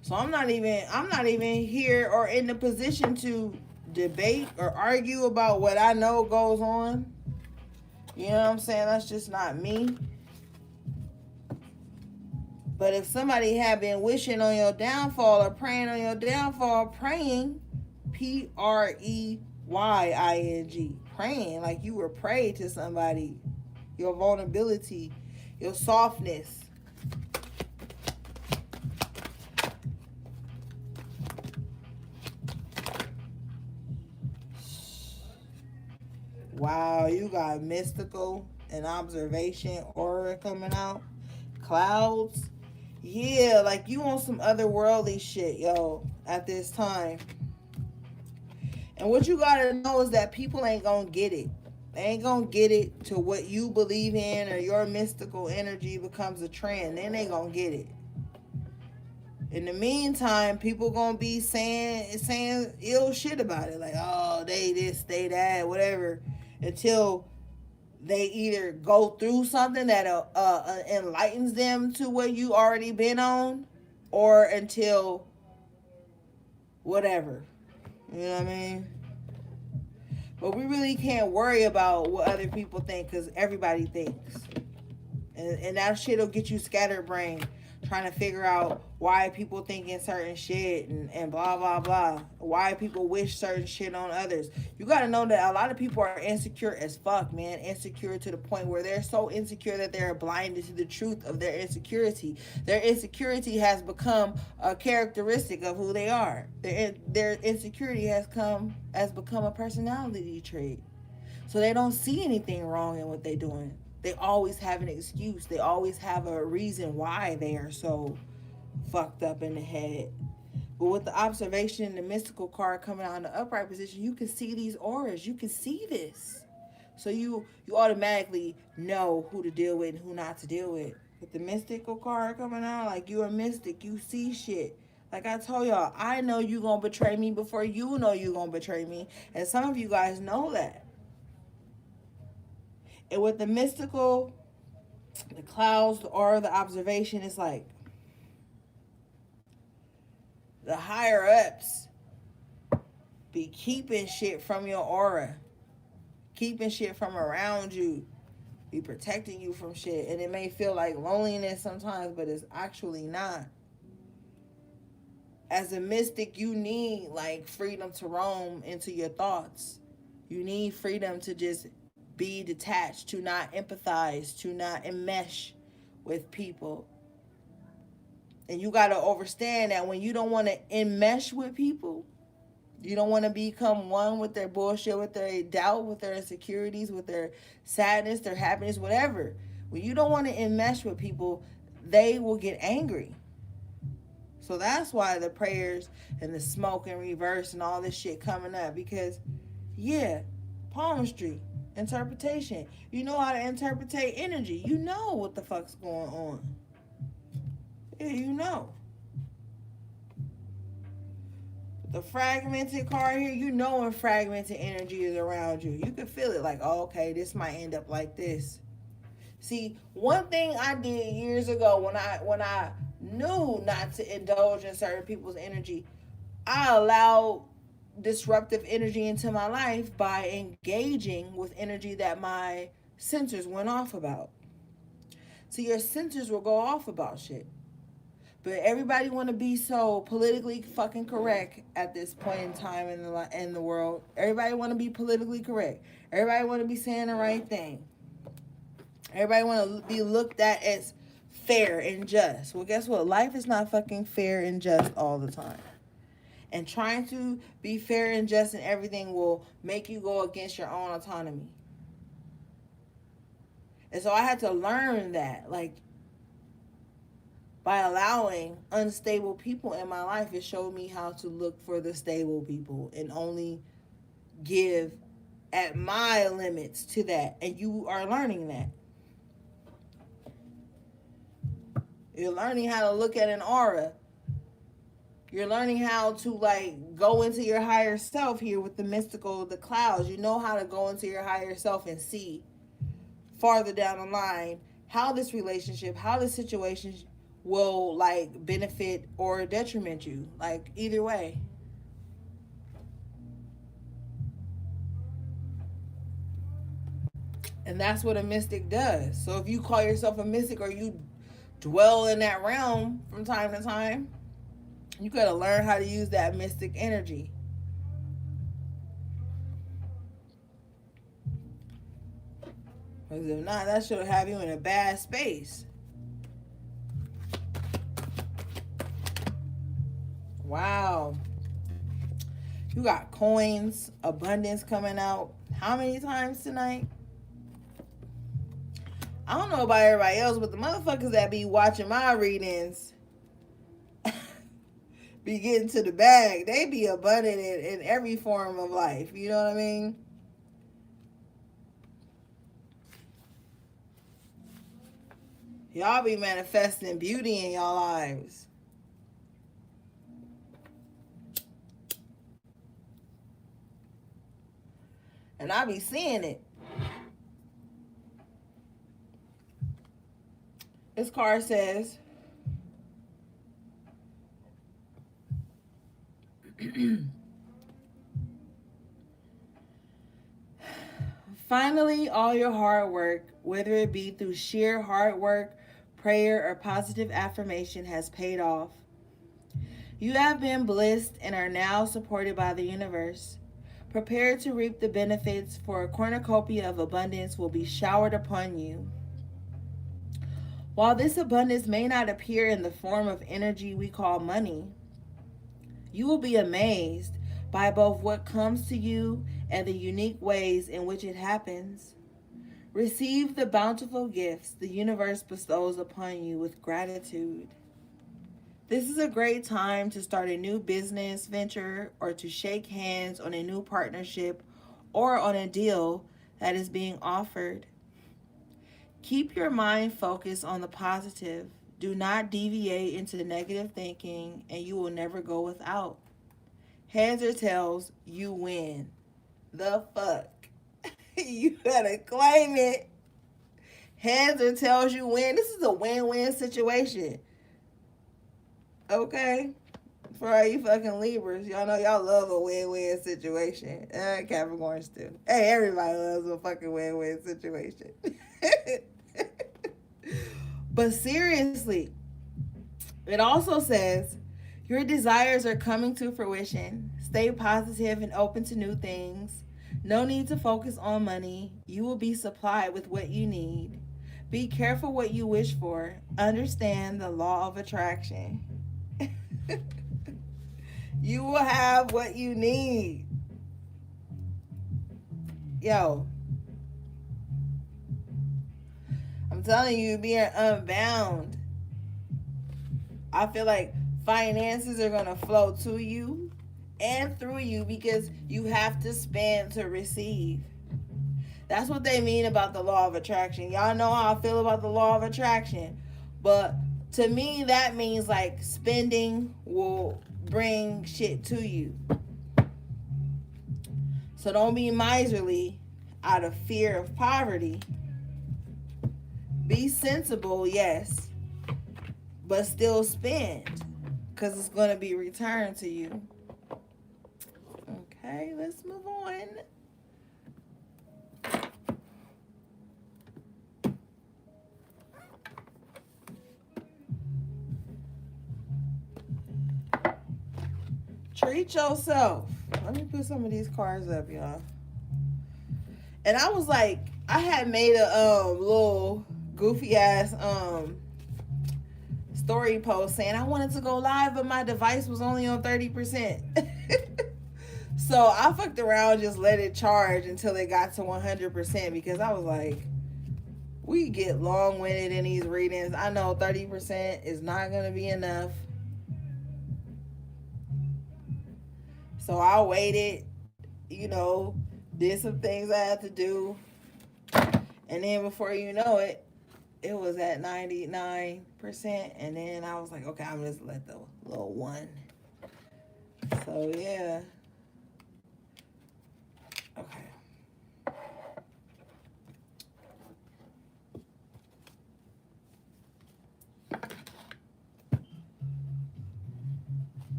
S1: So I'm not even here or in the position to debate or argue about what I know goes on. You know what I'm saying? That's just not me. But if somebody had been wishing on your downfall or praying on your downfall, praying, Preying, praying like you were prayed to somebody, your vulnerability, your softness. Wow, you got mystical and observation aura coming out. Clouds. Yeah, like you on some otherworldly shit, yo, at this time. And what you gotta know is that people ain't gonna get it. They ain't gonna get it to what you believe in, or your mystical energy becomes a trend. Then they gonna get it. In the meantime, people gonna be saying ill shit about it, like, oh, they this, they that, whatever, until they either go through something that enlightens them to what you already been on, or until whatever. You know what I mean? But we really can't worry about what other people think, because everybody thinks. And that shit will get you scatterbrained, trying to figure out why people thinking certain shit and blah, blah, blah. Why people wish certain shit on others. You got to know that a lot of people are insecure as fuck, man. Insecure to the point where they're so insecure that they're blinded to the truth of their insecurity. Their insecurity has become a characteristic of who they are. Their insecurity has become a personality trait. So they don't see anything wrong in what they're doing. They always have an excuse. They always have a reason why they are so fucked up in the head. But with the observation and the mystical card coming out in the upright position, you can see these auras. You can see this. So you automatically know who to deal with and who not to deal with. With the mystical card coming out, like, you're a mystic. You see shit. Like I told y'all, I know you gonna betray me before you know you gonna betray me. And some of you guys know that. And with the mystical, the clouds, the aura, the observation, it's like the higher ups be keeping shit from your aura, keeping shit from around you, be protecting you from shit. And it may feel like loneliness sometimes, but it's actually not. As a mystic, you need like freedom to roam into your thoughts. You need freedom to just be detached, to not empathize, to not enmesh with people. And you got to understand that when you don't want to enmesh with people, you don't want to become one with their bullshit, with their doubt, with their insecurities, with their sadness, their happiness, whatever. When you don't want to enmesh with people, they will get angry. So that's why the prayers and the smoke and reverse and all this shit coming up. Because, yeah, palmistry, interpretation. You know how to interpret energy. You know what the fuck's going on. Yeah, you know. The fragmented card here, you know when fragmented energy is around you. You can feel it like, oh, okay, this might end up like this. See, one thing I did years ago when I knew not to indulge in certain people's energy, I allowed disruptive energy into my life by engaging with energy that my sensors went off about. So your sensors will go off about shit. But everybody want to be so politically fucking correct at this point in time in the world. Everybody want to be politically correct. Everybody want to be saying the right thing. Everybody want to be looked at as fair and just. Well, guess what? Life is not fucking fair and just all the time. And trying to be fair and just in everything will make you go against your own autonomy. And so I had to learn that. Like, by allowing unstable people in my life, it showed me how to look for the stable people and only give at my limits to that. And you are learning that. You're learning how to look at an aura. You're learning how to like go into your higher self here with the mystical, the clouds. You know how to go into your higher self and see farther down the line how this relationship, how this situation will like benefit or detriment you. Like either way. And that's what a mystic does. So if you call yourself a mystic or you dwell in that realm from time to time, you gotta learn how to use that mystic energy. Because if not, that should have you in a bad space. Wow. You got coins, abundance coming out. How many times tonight? I don't know about everybody else, but the motherfuckers that be watching my readings be getting to the bag. They be abundant in every form of life. You know what I mean? Y'all be manifesting beauty in y'all lives. And I be seeing it. This card says, finally, all your hard work, whether it be through sheer hard work, prayer, or positive affirmation, has paid off. You have been blessed and are now supported by the universe. Prepare to reap the benefits, for a cornucopia of abundance will be showered upon you. While this abundance may not appear in the form of energy we call money, you will be amazed by both what comes to you and the unique ways in which it happens. Receive the bountiful gifts the universe bestows upon you with gratitude. This is a great time to start a new business venture or to shake hands on a new partnership or on a deal that is being offered. Keep your mind focused on the positive. Do not deviate into negative thinking, and you will never go without. Heads or tails, you win. The fuck? You better claim it. Heads or tails, you win. This is a win-win situation. Okay? For all you fucking Libras, y'all know y'all love a win-win situation. Capricorns too. Hey, everybody loves a fucking win-win situation. But seriously, it also says your desires are coming to fruition. Stay positive and open to new things. No need to focus on money. You will be supplied with what you need. Be careful what you wish for. Understand the law of attraction. You will have what you need. Yo, I'm telling you, being unbound. I feel like finances are going to flow to you and through you because you have to spend to receive. That's what they mean about the law of attraction. Y'all know how I feel about the law of attraction. But to me, that means like spending will bring shit to you. So don't be miserly out of fear of poverty. Be sensible, yes, but still spend because it's going to be returned to you. Okay, let's move on. Treat yourself. Let me put some of these cards up, y'all. And I was like, I had made a little goofy ass story post saying I wanted to go live, but my device was only on 30%. So I fucked around, just let it charge until it got to 100% because I was like, we get long-winded in these readings. I know 30% is not going to be enough. So I waited, did some things I had to do. And then before you know it, it was at 99%. And then I was like, okay, I'm just let the little one. So yeah. Okay.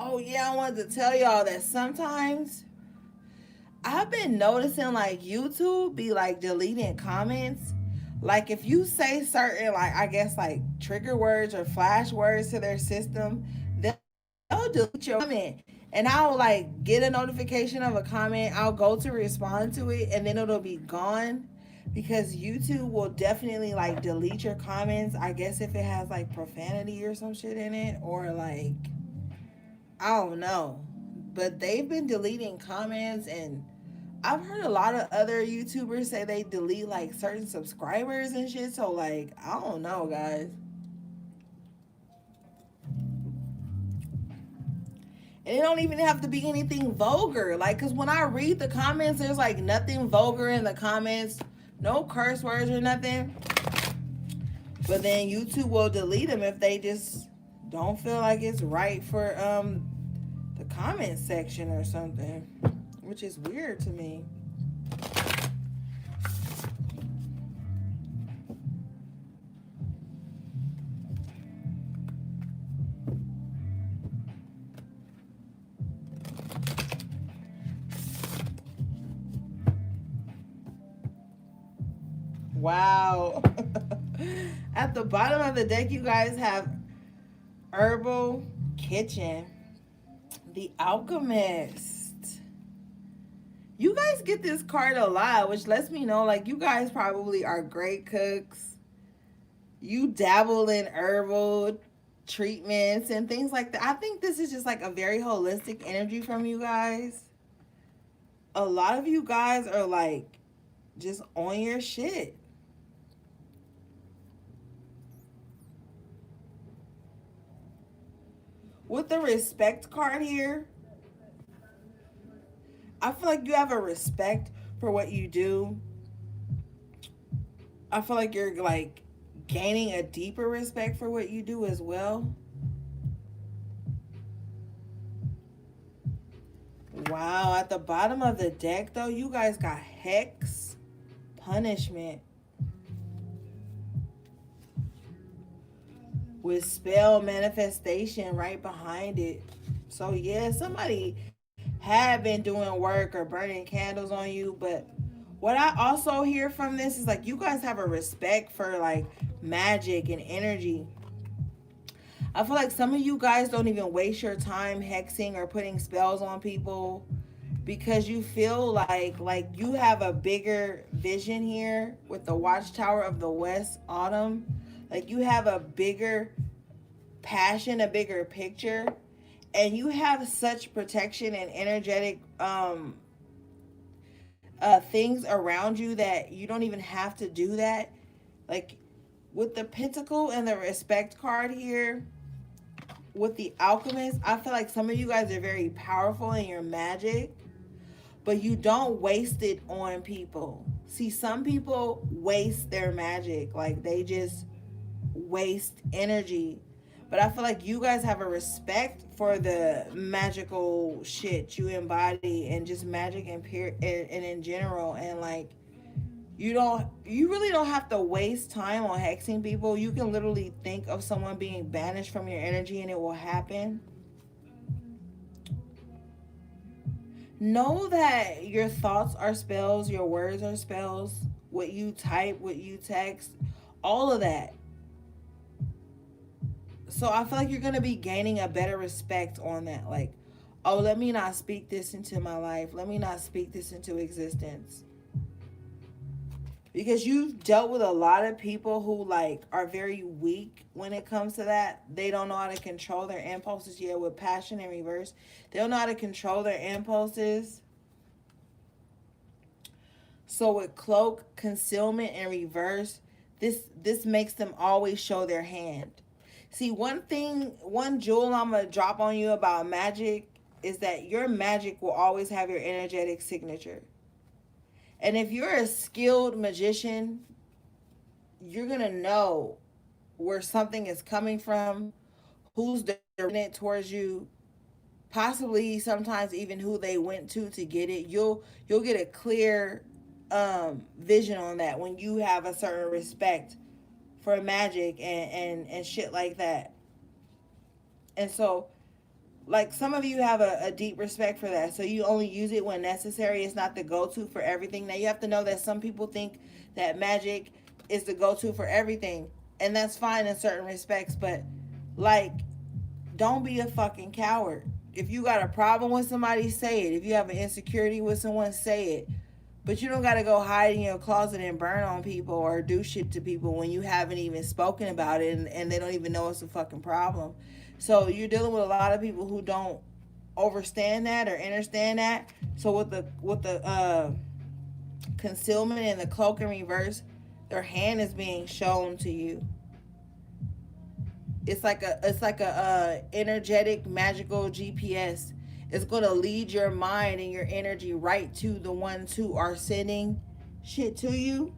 S1: Oh yeah, I wanted to tell y'all that sometimes I've been noticing like YouTube be like deleting comments. Like if you say certain like I guess like trigger words or flash words to their system, they'll delete your comment. And I'll like get a notification of a comment. I'll go to respond to it and then it'll be gone because YouTube will definitely like delete your comments. I guess if it has like profanity or some shit in it or like I don't know. But they've been deleting comments and I've heard a lot of other YouTubers say they delete like certain subscribers and shit. So like, I don't know, guys. And it don't even have to be anything vulgar. Like, cause when I read the comments, there's like nothing vulgar in the comments, no curse words or nothing. But then YouTube will delete them if they just don't feel like it's right for the comment section or something, which is weird to me. Wow. At the bottom of the deck, you guys have Herbal Kitchen, the Alchemist. You guys get this card a lot, which lets me know like you guys probably are great cooks. You dabble in herbal treatments and things like that. I think this is just like a very holistic energy from you guys. A lot of you guys are like just on your shit. With the respect card here, I feel like you have a respect for what you do. I feel like you're like gaining a deeper respect for what you do as well. Wow, at the bottom of the deck though, you guys got Hex. punishment with spell manifestation right behind it. So yeah, somebody had been doing work or burning candles on you, but what I also hear from this is like you guys have a respect for like magic and energy. I feel like some of you guys don't even waste your time hexing or putting spells on people because you feel like you have a bigger vision here with the Watchtower of the West Autumn. Like you have a bigger passion, a bigger picture, and you have such protection and energetic things around you that you don't even have to do that. Like with the Pentacle and the Respect card here, with the Alchemist, I feel like some of you guys are very powerful in your magic, but you don't waste it on people. See, some people waste their magic, like they just waste energy. But I feel like you guys have a respect for the magical shit you embody and just magic and in general. And like you really don't have to waste time on hexing people. You can literally think of someone being banished from your energy and it will happen. Know that your thoughts are spells, your words are spells, what you type, what you text, all of that. So I feel like you're going to be gaining a better respect on that. Like, oh, let me not speak this into my life. Let me not speak this into existence. Because you've dealt with a lot of people who like are very weak when it comes to that. They don't know how to control their impulses yet. With passion in reverse, they don't know how to control their impulses. So with cloak, concealment, and reverse, this makes them always show their hand. See, one jewel I'm gonna drop on you about magic is that your magic will always have your energetic signature. And if you're a skilled magician, you're gonna know where something is coming from, who's directing it towards you, possibly sometimes even who they went to get it. You'll get a clear vision on that when you have a certain respect for magic and shit like that. And so like some of you have a deep respect for that, so you only use it when necessary. It's not the go-to for everything. Now you have to know that some people think that magic is the go-to for everything, and that's fine in certain respects, but like don't be a fucking coward. If you got a problem with somebody, say it. If you have an insecurity with someone, say it. But you don't got to go hide in your closet and burn on people or do shit to people when you haven't even spoken about it, and they don't even know it's a fucking problem. So you're dealing with a lot of people who don't understand that or understand that. So with the concealment and the cloak in reverse, their hand is being shown to you. It's like a energetic magical GPS. It's going to lead your mind and your energy right to the ones who are sending shit to you.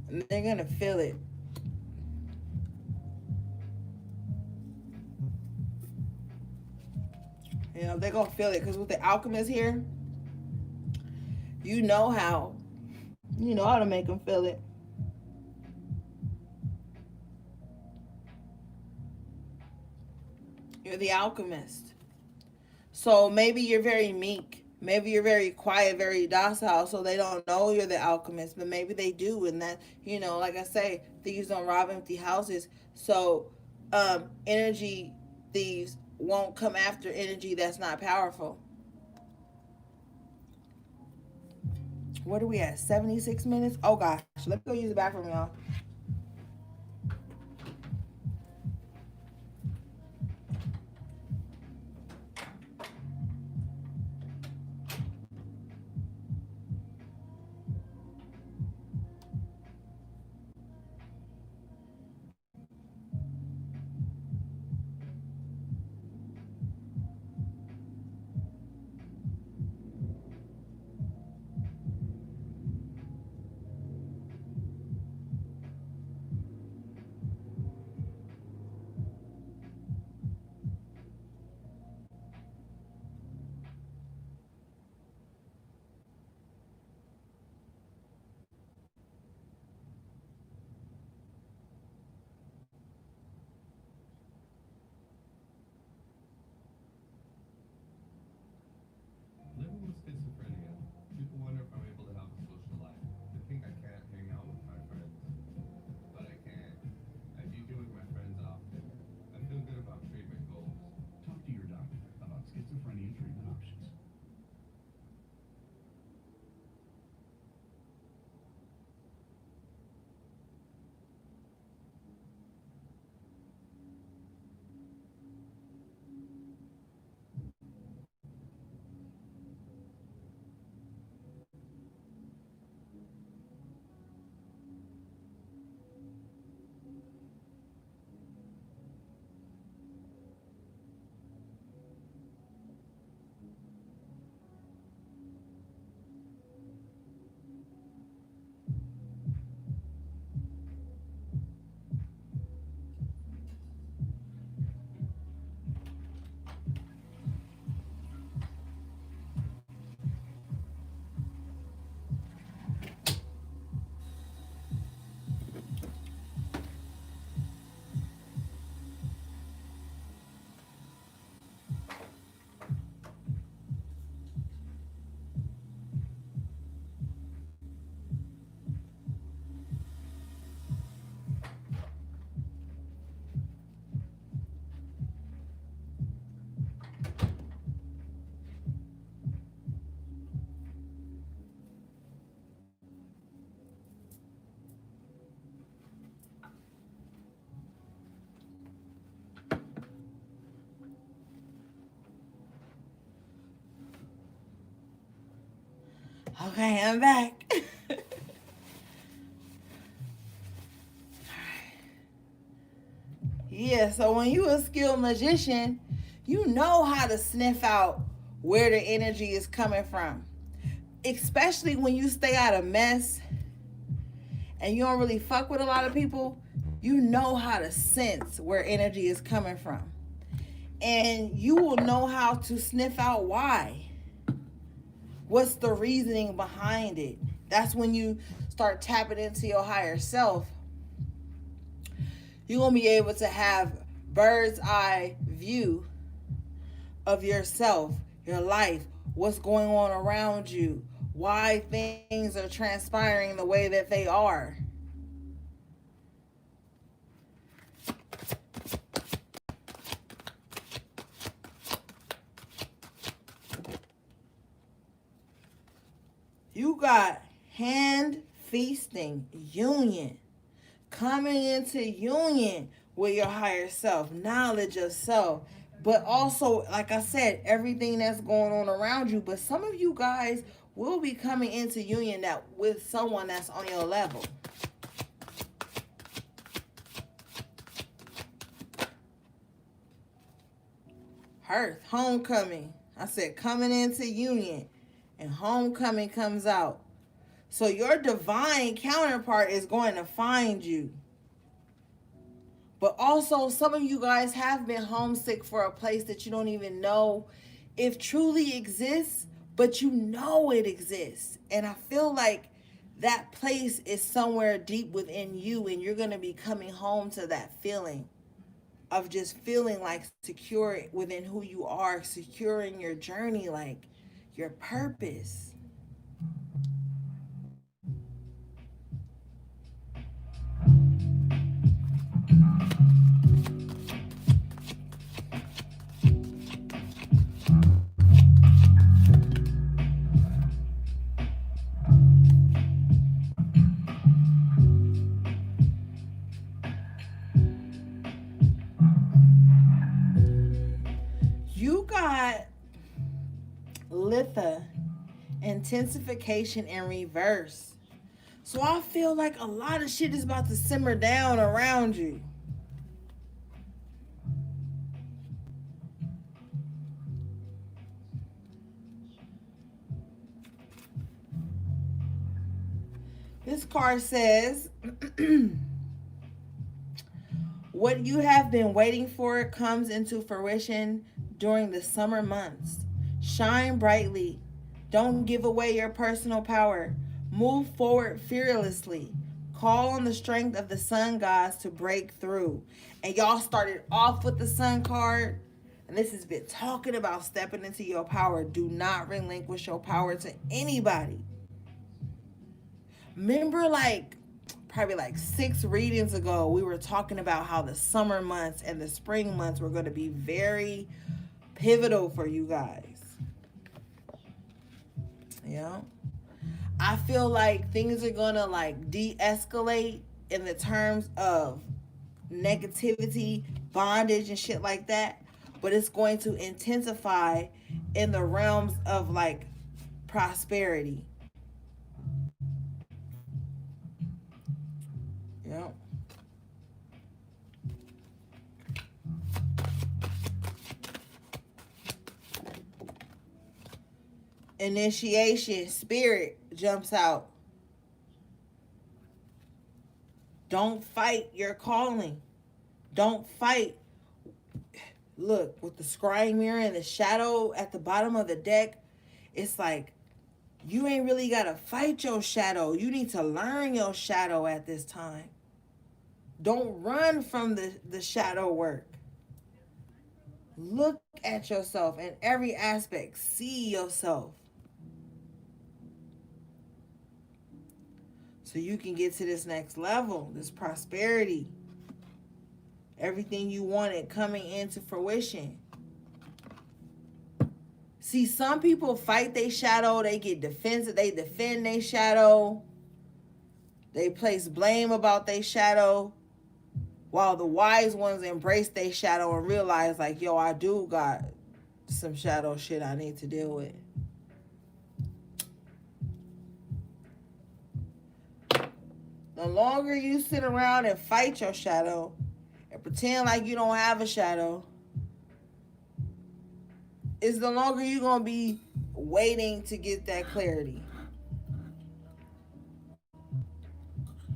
S1: And they're going to feel it. You know, they're going to feel it because with the alchemist here, you know how. You know how to make them feel it. You're the alchemist. So maybe you're very meek. Maybe you're very quiet, very docile, so they don't know you're the alchemist, but maybe they do. And that, you know, like I say, thieves don't rob empty houses. So energy thieves won't come after energy that's not powerful. What are we at? 76 minutes? Oh gosh. Let me go use the bathroom, y'all. Okay, I'm back. Yeah, so when you a skilled magician, you know how to sniff out where the energy is coming from. Especially when you stay out of mess and you don't really fuck with a lot of people, you know how to sense where energy is coming from. And you will know how to sniff out why. What's the reasoning behind it? That's when you start tapping into your higher self. You're going to be able to have bird's eye view of yourself, your life, what's going on around you, why things are transpiring the way that they are. You got hand feasting union, coming into union with your higher self, knowledge of self, but also, like I said, everything that's going on around you. But some of you guys will be coming into union that with someone that's on your level. Hearth, homecoming. I said coming into union, and homecoming comes out. So your divine counterpart is going to find you. But also, some of you guys have been homesick for a place that you don't even know if truly exists, but you know it exists. And I feel like that place is somewhere deep within you, and you're going to be coming home to that feeling of just feeling like secure within who you are, secure in your journey, like your purpose. You got Litha, intensification in reverse. So I feel like a lot of shit is about to simmer down around you. This card says, what you have been waiting for comes into fruition during the summer months. Shine brightly. Don't give away your personal power. Move forward fearlessly. Call on the strength of the sun gods to break through. And y'all started off with the sun card. And this has been talking about stepping into your power. Do not relinquish your power to anybody. Remember, like, probably like 6 readings ago, we were talking about how the summer months and the spring months were going to be very pivotal for you guys. Yeah. I feel like things are going to like de-escalate in the terms of negativity, bondage, and shit like that. But it's going to intensify in the realms of like prosperity. Yeah. Initiation, spirit jumps out. Don't fight your calling. Don't fight. Look, with the scrying mirror and the shadow at the bottom of the deck, it's like you ain't really got to fight your shadow. You need to learn your shadow at this time. Don't run from the shadow work. Look at yourself in every aspect. See yourself. So you can get to this next level, this prosperity. Everything you wanted coming into fruition. See, some people fight their shadow. They get defensive. They defend their shadow. They place blame about their shadow. While the wise ones embrace their shadow and realize, like, yo, I do got some shadow shit I need to deal with. The longer you sit around and fight your shadow and pretend like you don't have a shadow, is the longer you're going to be waiting to get that clarity.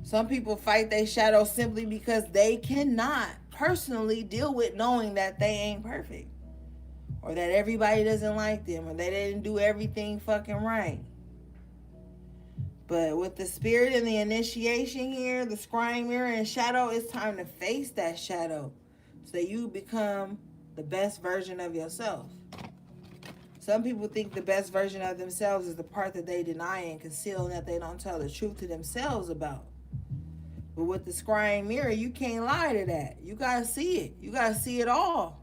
S1: Some people fight their shadow simply because they cannot personally deal with knowing that they ain't perfect, or that everybody doesn't like them, or they didn't do everything fucking right. But with the spirit and the initiation here, the scrying mirror and shadow, it's time to face that shadow so that you become the best version of yourself. Some people think the best version of themselves is the part that they deny and conceal and that they don't tell the truth to themselves about. But with the scrying mirror, you can't lie to that. You gotta see it. You gotta see it all.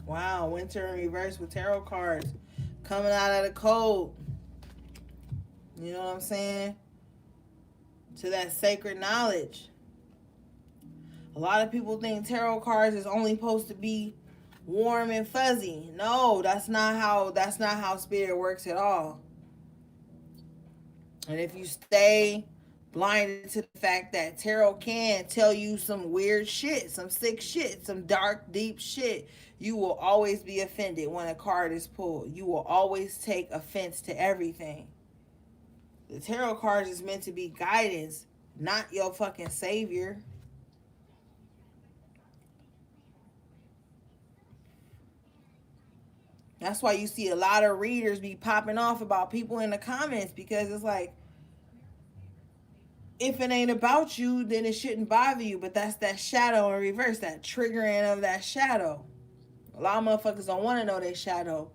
S1: Wow, winter in reverse with tarot cards coming out of the cold. You know what I'm saying? To that sacred knowledge. A lot of people think tarot cards is only supposed to be warm and fuzzy. No, that's not how spirit works at all. And if you stay blinded to the fact that tarot can tell you some weird shit, some sick shit, some dark, deep shit, you will always be offended when a card is pulled. You will always take offense to everything. The tarot card is meant to be guidance, not your fucking savior. That's why you see a lot of readers be popping off about people in the comments, because it's like, if it ain't about you, then it shouldn't bother you. But that's that shadow in reverse, that triggering of that shadow. A lot of motherfuckers don't want to know their shadow.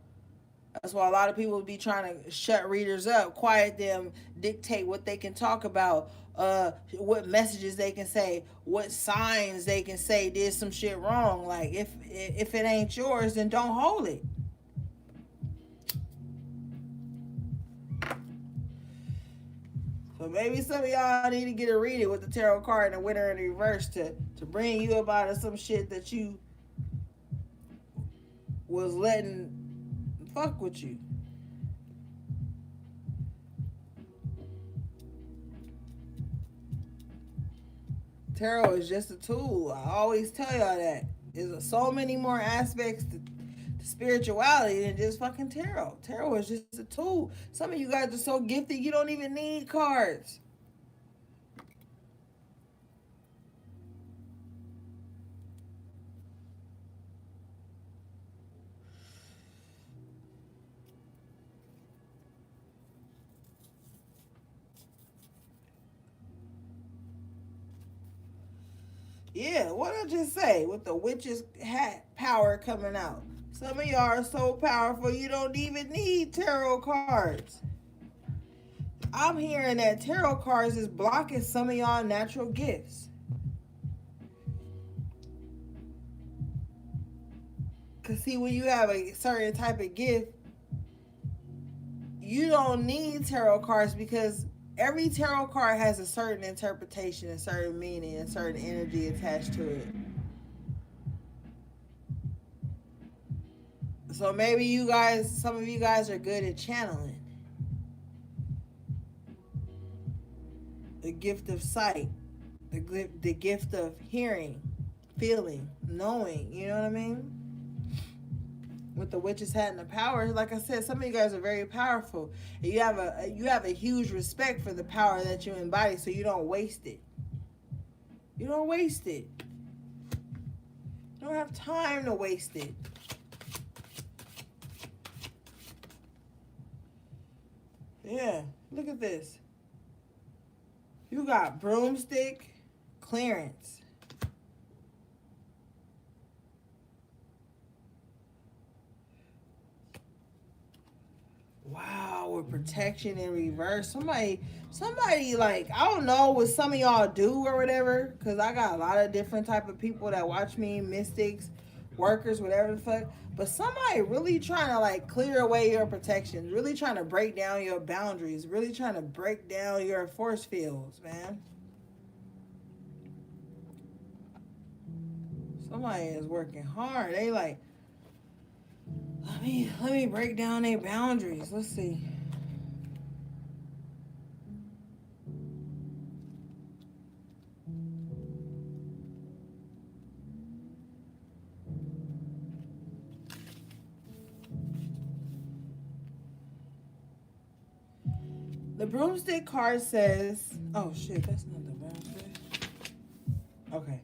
S1: That's why a lot of people be trying to shut readers up, quiet them, dictate what they can talk about, what messages they can say, what signs they can say did some shit wrong. Like, if it ain't yours, then don't hold it. So maybe some of y'all need to get a reading with the tarot card and the winter in reverse to bring you up out of some shit that you was letting fuck with you. Tarot is just a tool. I always tell y'all that. There's so many more aspects to spirituality than just fucking tarot. Tarot is just a tool. Some of you guys are so gifted you don't even need cards. Yeah, what I just say with the witch's hat power coming out. Some of y'all are so powerful you don't even need tarot cards. I'm hearing that tarot cards is blocking some of y'all natural gifts. Because see, when you have a certain type of gift, you don't need tarot cards, because every tarot card has a certain interpretation, a certain meaning, a certain energy attached to it. So maybe you guys, some of you guys are good at channeling. The gift of sight, the gift of hearing, feeling, knowing, you know what I mean? With the witch's hat and the power, like I said, some of you guys are very powerful. And you have a huge respect for the power that you embody, so you don't waste it. You don't waste it. You don't have time to waste it. Yeah, look at this. You got broomstick, clearance. Wow, with protection in reverse. Somebody like, I don't know what some of y'all do or whatever, because I got a lot of different type of people that watch me, mystics, workers, whatever the fuck. But somebody really trying to like clear away your protections, really trying to break down your boundaries, really trying to break down your force fields, man. Somebody is working hard. They like, let me break down their boundaries. Let's see. The broomstick card says, oh shit, that's not the broomstick. Okay.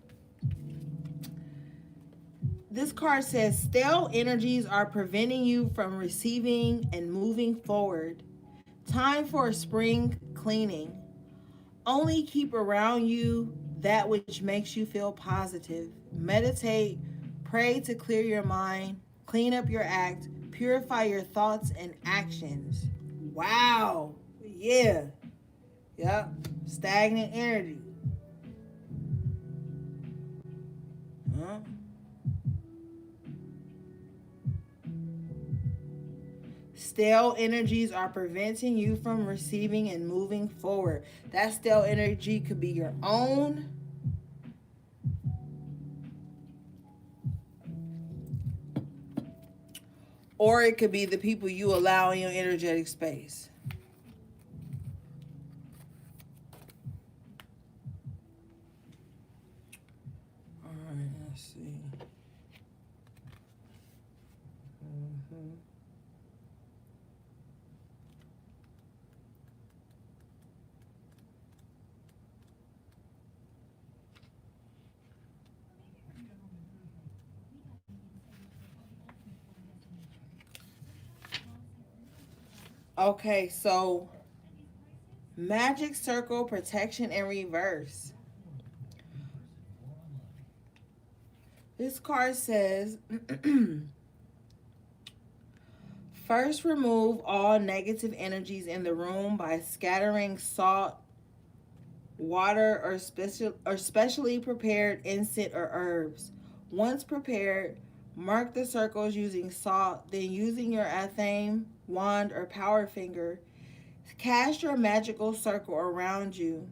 S1: This card says stale energies are preventing you from receiving and moving forward. Time for a spring cleaning. Only keep around you that which makes you feel positive. Meditate, pray to clear your mind, clean up your act, purify your thoughts and actions. Wow. Yeah. Yep. Stagnant energy. Huh? Stale energies are preventing you from receiving and moving forward. That stale energy could be your own. Or it could be the people you allow in your energetic space. All right, let's see. Okay, so Magic Circle Protection in Reverse. This card says, first remove all negative energies in the room by scattering salt, water, or specially prepared incense or herbs. Once prepared, mark the circles using salt, then using your athame, wand, or power finger, cast your magical circle around you,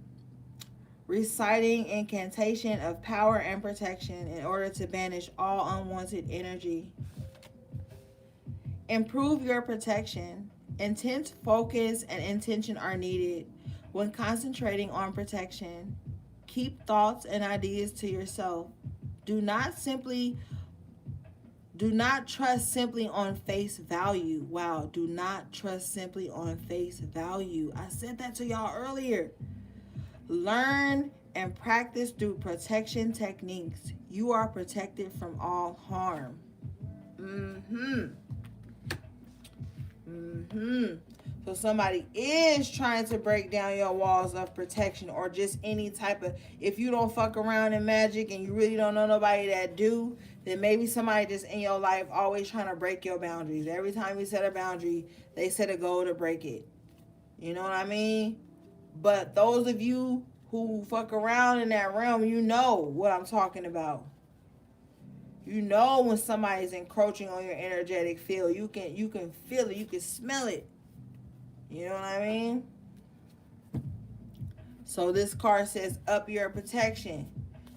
S1: reciting incantation of power and protection in order to banish all unwanted energy. Improve your protection. Intense focus and intention are needed when concentrating on protection. Keep thoughts and ideas to yourself. Do not trust simply on face value. Wow, do not trust simply on face value. I said that to y'all earlier. Learn and practice through protection techniques. You are protected from all harm. So somebody is trying to break down your walls of protection, or just any type of, if you don't fuck around in magic and you really don't know nobody that do, then maybe somebody just in your life always trying to break your boundaries. Every time you set a boundary, they set a goal to break it. You know what I mean? But those of you who fuck around in that realm, you know what I'm talking about. You know when somebody's encroaching on your energetic field. You can feel it. You can smell it. You know what I mean? So this card says up your protection.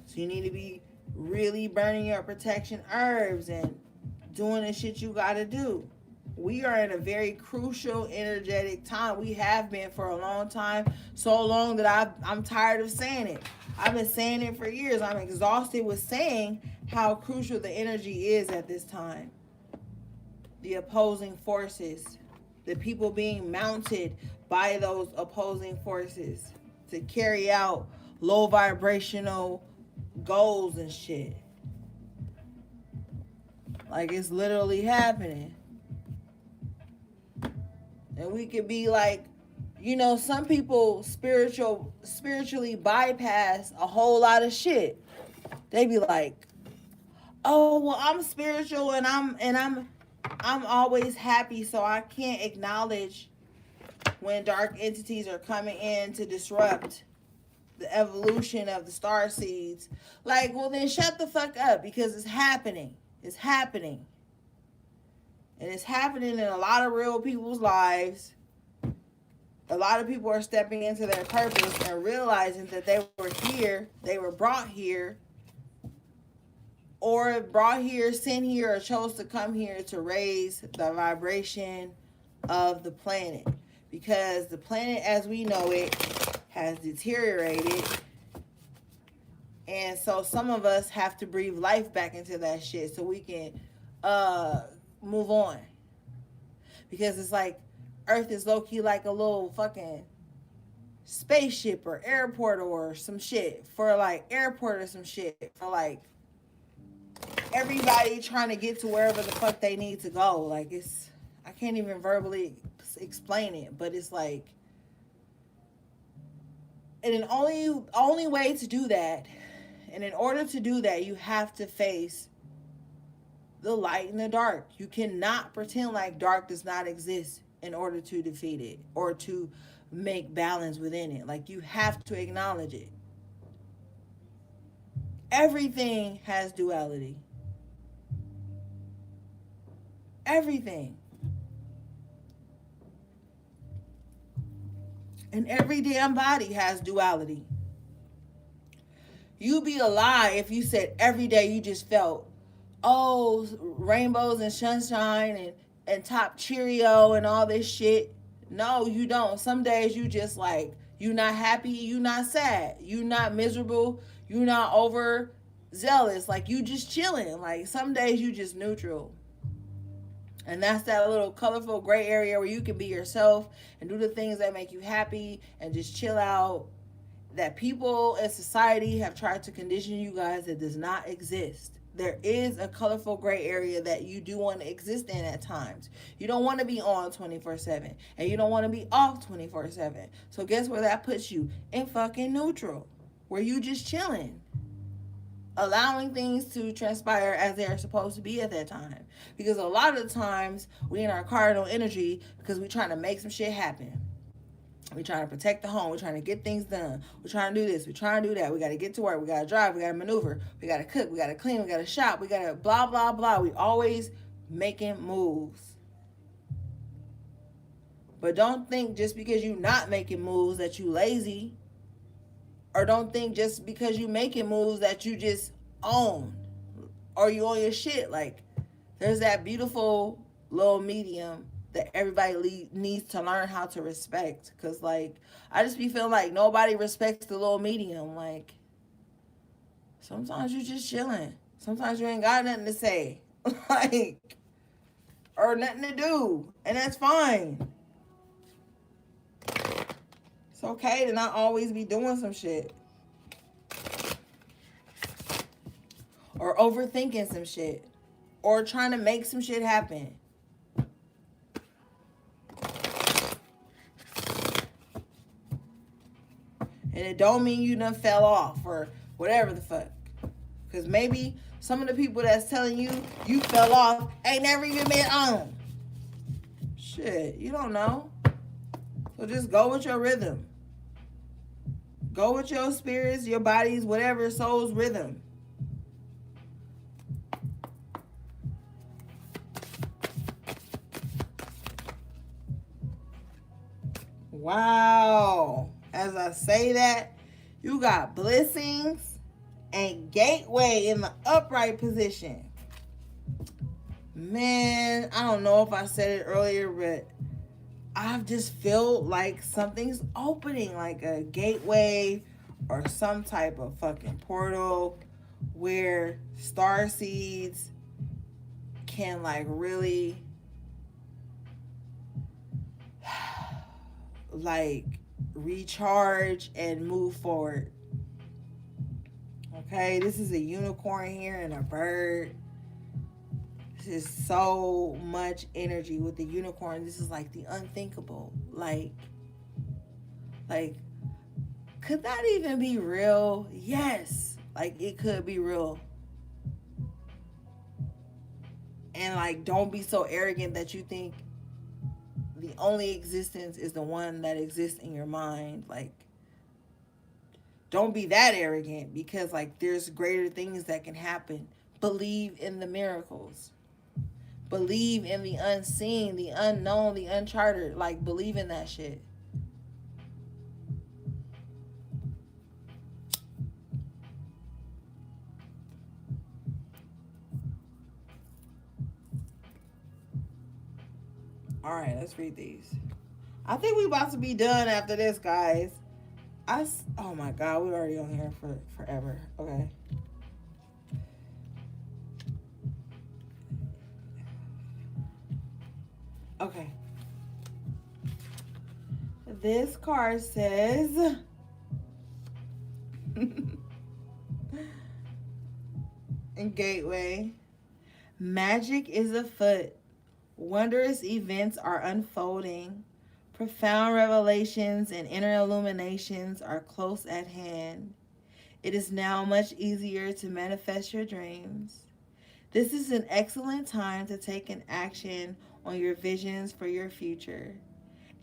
S1: So you need to be really burning your protection herbs and doing the shit you got to do. We are in a very crucial energetic time. We have been for a long time. So long that I'm tired of saying it. I've been saying it for years. I'm exhausted with saying how crucial the energy is at this time. The opposing forces. The people being mounted by those opposing forces to carry out low vibrational goals and shit. Like, it's literally happening. And we could be like, you know, some people spiritually bypass a whole lot of shit. They be like, oh, well, I'm spiritual and I'm always happy, so I can't acknowledge when dark entities are coming in to disrupt the evolution of the star seeds. Like, well, then shut the fuck up, because it's happening. It's happening. And it's happening in a lot of real people's lives. A lot of people are stepping into their purpose and realizing that they were here, they were brought here, or brought here, sent here, or chose to come here to raise the vibration of the planet. Because the planet as we know it has deteriorated. And so some of us have to breathe life back into that shit so we can move on. Because it's like Earth is low-key like a little fucking spaceship or airport or some shit. For like airport or some shit. For like everybody trying to get to wherever the fuck they need to go. Like it's, I can't even verbally explain it, but it's like, and the only way to do that, and in order to do that, you have to face the light and the dark. You cannot pretend like dark does not exist in order to defeat it or to make balance within it. Like you have to acknowledge it. Everything has duality. Everything. And every damn body has duality. You'd be a lie if you said every day you just felt, oh, rainbows and sunshine and top Cheerio and all this shit. No, you don't. Some days you just like, you not happy, you not sad, you not miserable, you not over zealous. Like you just chilling. Like some days you just neutral. And that's that little colorful gray area where you can be yourself and do the things that make you happy and just chill out. That people in society have tried to condition you guys that does not exist. There is a colorful gray area that you do want to exist in at times. You don't want to be on 24/7 and you don't want to be off 24/7. So guess where that puts you? In fucking neutral, where you just chilling, allowing things to transpire as they are supposed to be at that time. Because a lot of the times we in our cardinal energy because we're trying to make some shit happen. We're trying to protect the home. We're trying to get things done. We're trying to do this. We're trying to do that. We got to get to work. We got to drive. We got to maneuver. We got to cook. We got to clean. We got to shop. We got to blah, blah, blah. We always making moves. But don't think just because you're not making moves that you lazy. Or don't think just because you making moves that you just own. Or you own your shit. Like, there's that beautiful little medium that everybody needs to learn how to respect. Because, like, I just be feeling like nobody respects the little medium. Like, sometimes you just chilling. Sometimes you ain't got nothing to say. Like, or nothing to do. And that's fine. It's okay to not always be doing some shit. Or overthinking some shit. Or trying to make some shit happen. And it don't mean you done fell off or whatever the fuck. Because maybe some of the people that's telling you you fell off ain't never even been on. Shit, you don't know. So just go with your rhythm. Go with your spirits, your bodies, whatever, soul's rhythm. Wow. As I say that, you got blessings and gateway in the upright position. Man, I don't know if I said it earlier, but I've just felt like something's opening, like a gateway or some type of fucking portal where star seeds can like really like recharge and move forward. Okay, this is a unicorn here and a bird. This is so much energy with the unicorn. This is like the unthinkable. Like, could that even be real? Yes, like it could be real. And like, don't be so arrogant that you think the only existence is the one that exists in your mind. Like, don't be that arrogant, because like there's greater things that can happen Believe in the miracles. Believe in the unseen, the unknown, the uncharted. Like, believe in that shit. All right, let's read these. I think we about to be done after this, guys. Oh my god, we're already on here for forever. Okay. Okay. This card says in Gateway, magic is afoot. Wondrous events are unfolding. Profound revelations and inner illuminations are close at hand. It is now much easier to manifest your dreams. This is an excellent time to take an action on your visions for your future.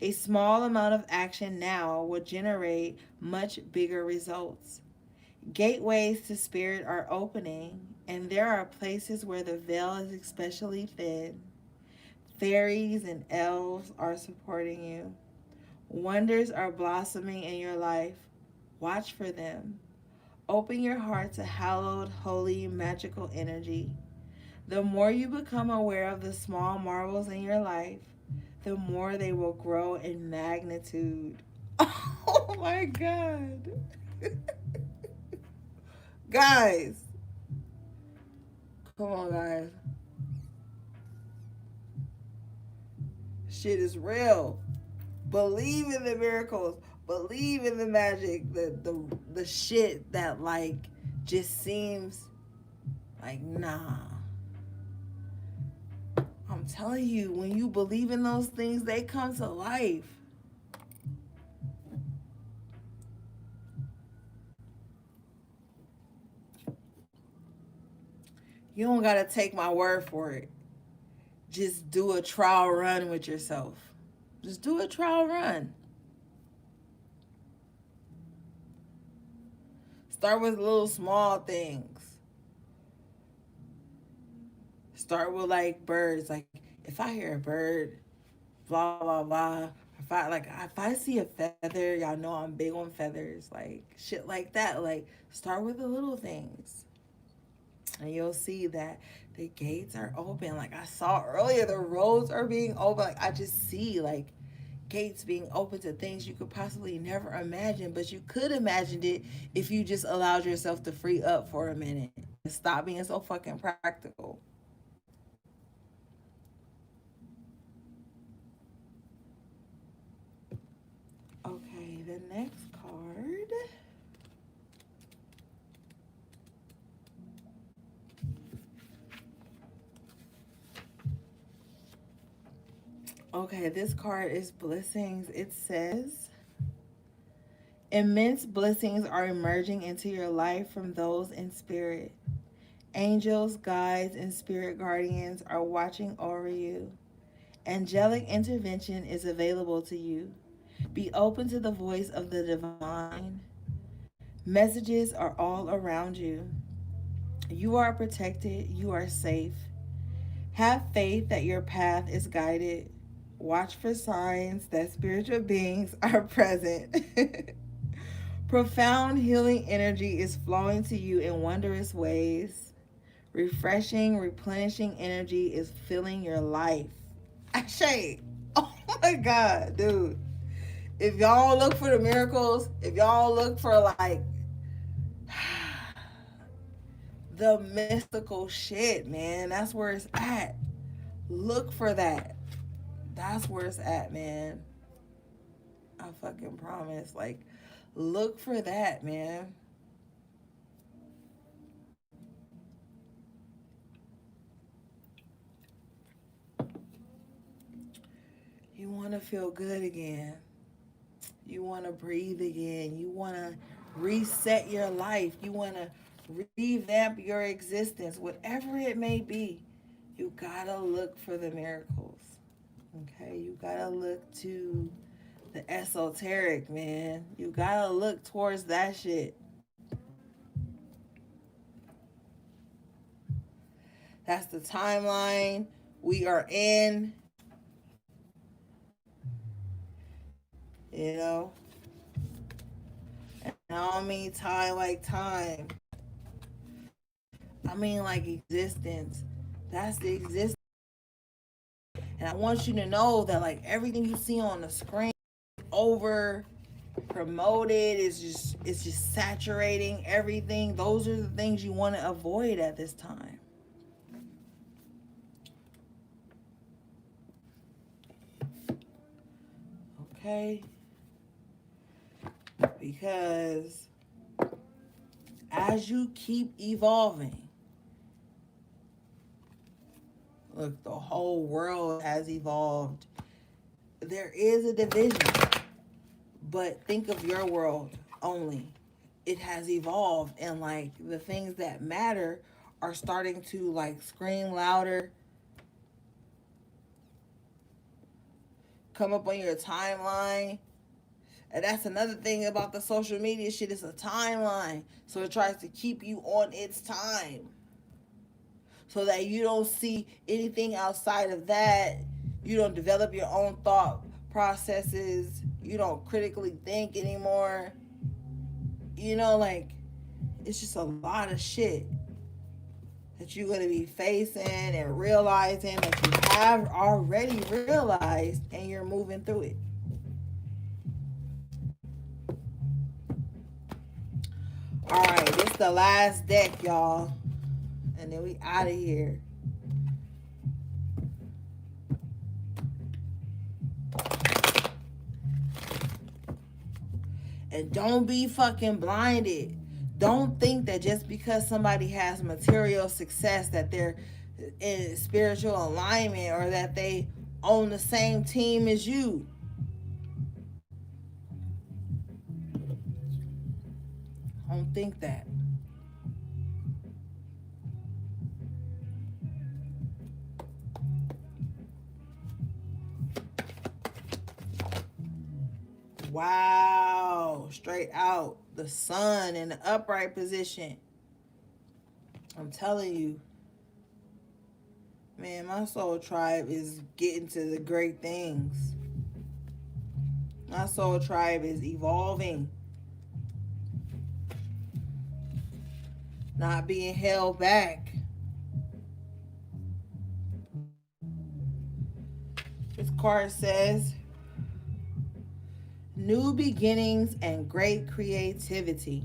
S1: A small amount of action now will generate much bigger results. Gateways to spirit are opening, and there are places where the veil is especially thin. Fairies and elves are supporting you. Wonders are blossoming in your life. Watch for them. Open your heart to hallowed, holy, magical energy. The more you become aware of the small marvels in your life, the more they will grow in magnitude. Oh my God. Guys, come on, guys. Shit is real. Believe in the miracles. Believe in the magic. The shit that like just seems like nah. I'm telling you, when you believe in those things, they come to life. You don't gotta take my word for it. Just do a trial run with yourself. Just do a trial run. Start with little small things. Start with like birds. Like if I hear a bird, blah blah blah. If I see a feather, y'all know I'm big on feathers. Like shit like that. Like start with the little things. And you'll see that the gates are open. Like I saw earlier, the roads are being open. Like I just see like gates being open to things you could possibly never imagine, but you could imagine it if you just allowed yourself to free up for a minute and stop being so fucking practical. Okay, the next card. Okay, this card is blessings. It says, immense blessings are emerging into your life from those in spirit. Angels, guides, and spirit guardians are watching over you. Angelic intervention is available to you. Be open to the voice of the divine. Messages are all around you. You are protected. You are safe. Have faith that your path is guided. Watch for signs that spiritual beings are present. Profound healing energy is flowing to you in wondrous ways. Refreshing, replenishing energy is filling your life. Shay, oh my God, dude. If y'all look for the miracles, if y'all look for like the mystical shit, man, that's where it's at. Look for that. That's where it's at, man. I fucking promise. Like, look for that, man. You want to feel good again. You want to breathe again. You want to reset your life. You want to revamp your existence, whatever it may be. You gotta look for the miracles. Okay? You gotta look to the esoteric, man. You gotta look towards that shit. That's the timeline we are in. You know? And I don't mean time like time. I mean like existence. That's the existence. And I want you to know that like everything you see on the screen over promoted it's just saturating everything. Those are the things you want to avoid at this time. Okay? Because as you keep evolving, look, the whole world has evolved. There is a division, but think of your world only. It has evolved, and like the things that matter are starting to like scream louder, come up on your timeline. And that's another thing about the social media shit. It's a timeline. So it tries to keep you on its time, so that you don't see anything outside of that. You don't develop your own thought processes. You don't critically think anymore. You know, like, it's just a lot of shit that you're going to be facing and realizing that you have already realized, and you're moving through it. All right, this is the last deck, y'all. And then we out of here. And don't be fucking blinded. Don't think that just because somebody has material success that they're in spiritual alignment, or that they on the same team as you. Don't think that. Wow. Straight out. The sun in the upright position. I'm telling you. Man, my soul tribe is getting to the great things. My soul tribe is evolving. Not being held back. This card says, new beginnings and great creativity.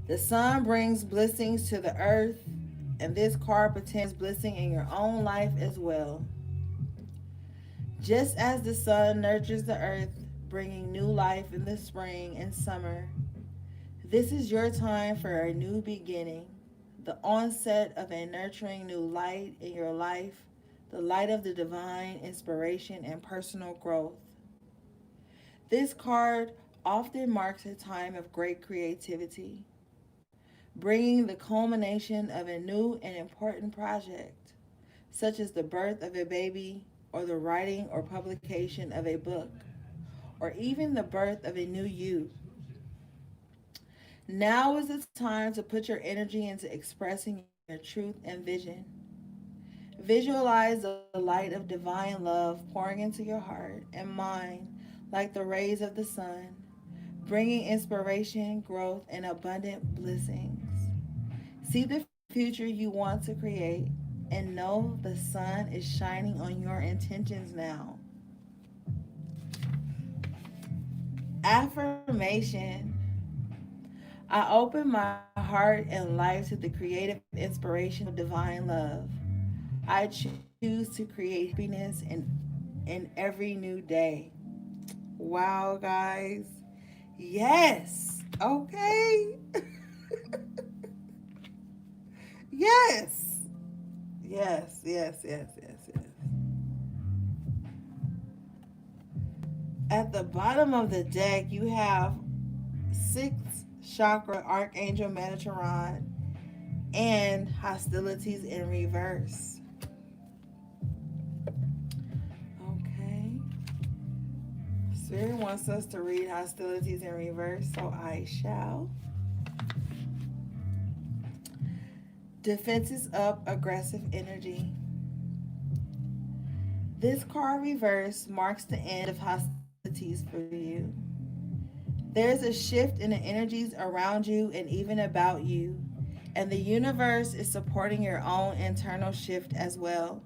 S1: The sun brings blessings to the earth, and this card portends blessing in your own life as well. Just as the sun nurtures the earth, bringing new life in the spring and summer, this is your time for a new beginning, the onset of a nurturing new light in your life, the light of the divine inspiration and personal growth. This card often marks a time of great creativity, bringing the culmination of a new and important project, such as the birth of a baby, or the writing or publication of a book, or even the birth of a new you. Now is the time to put your energy into expressing your truth and vision. Visualize the light of divine love pouring into your heart and mind like the rays of the sun, bringing inspiration, growth, and abundant blessings. See the future you want to create, and know the sun is shining on your intentions now. Affirmation. I open my heart and life to the creative inspiration of divine love. I choose to create happiness in every new day. Wow, guys. Yes. Okay. Yes. Yes, yes, yes, yes, yes. At the bottom of the deck, you have sixth chakra Archangel Metatron and hostilities in reverse. Okay. Spirit wants us to read hostilities in reverse, so I shall. Defenses up, aggressive energy. This card reverse marks the end of hostilities for you. There's a shift in the energies around you and even about you, and the universe is supporting your own internal shift as well.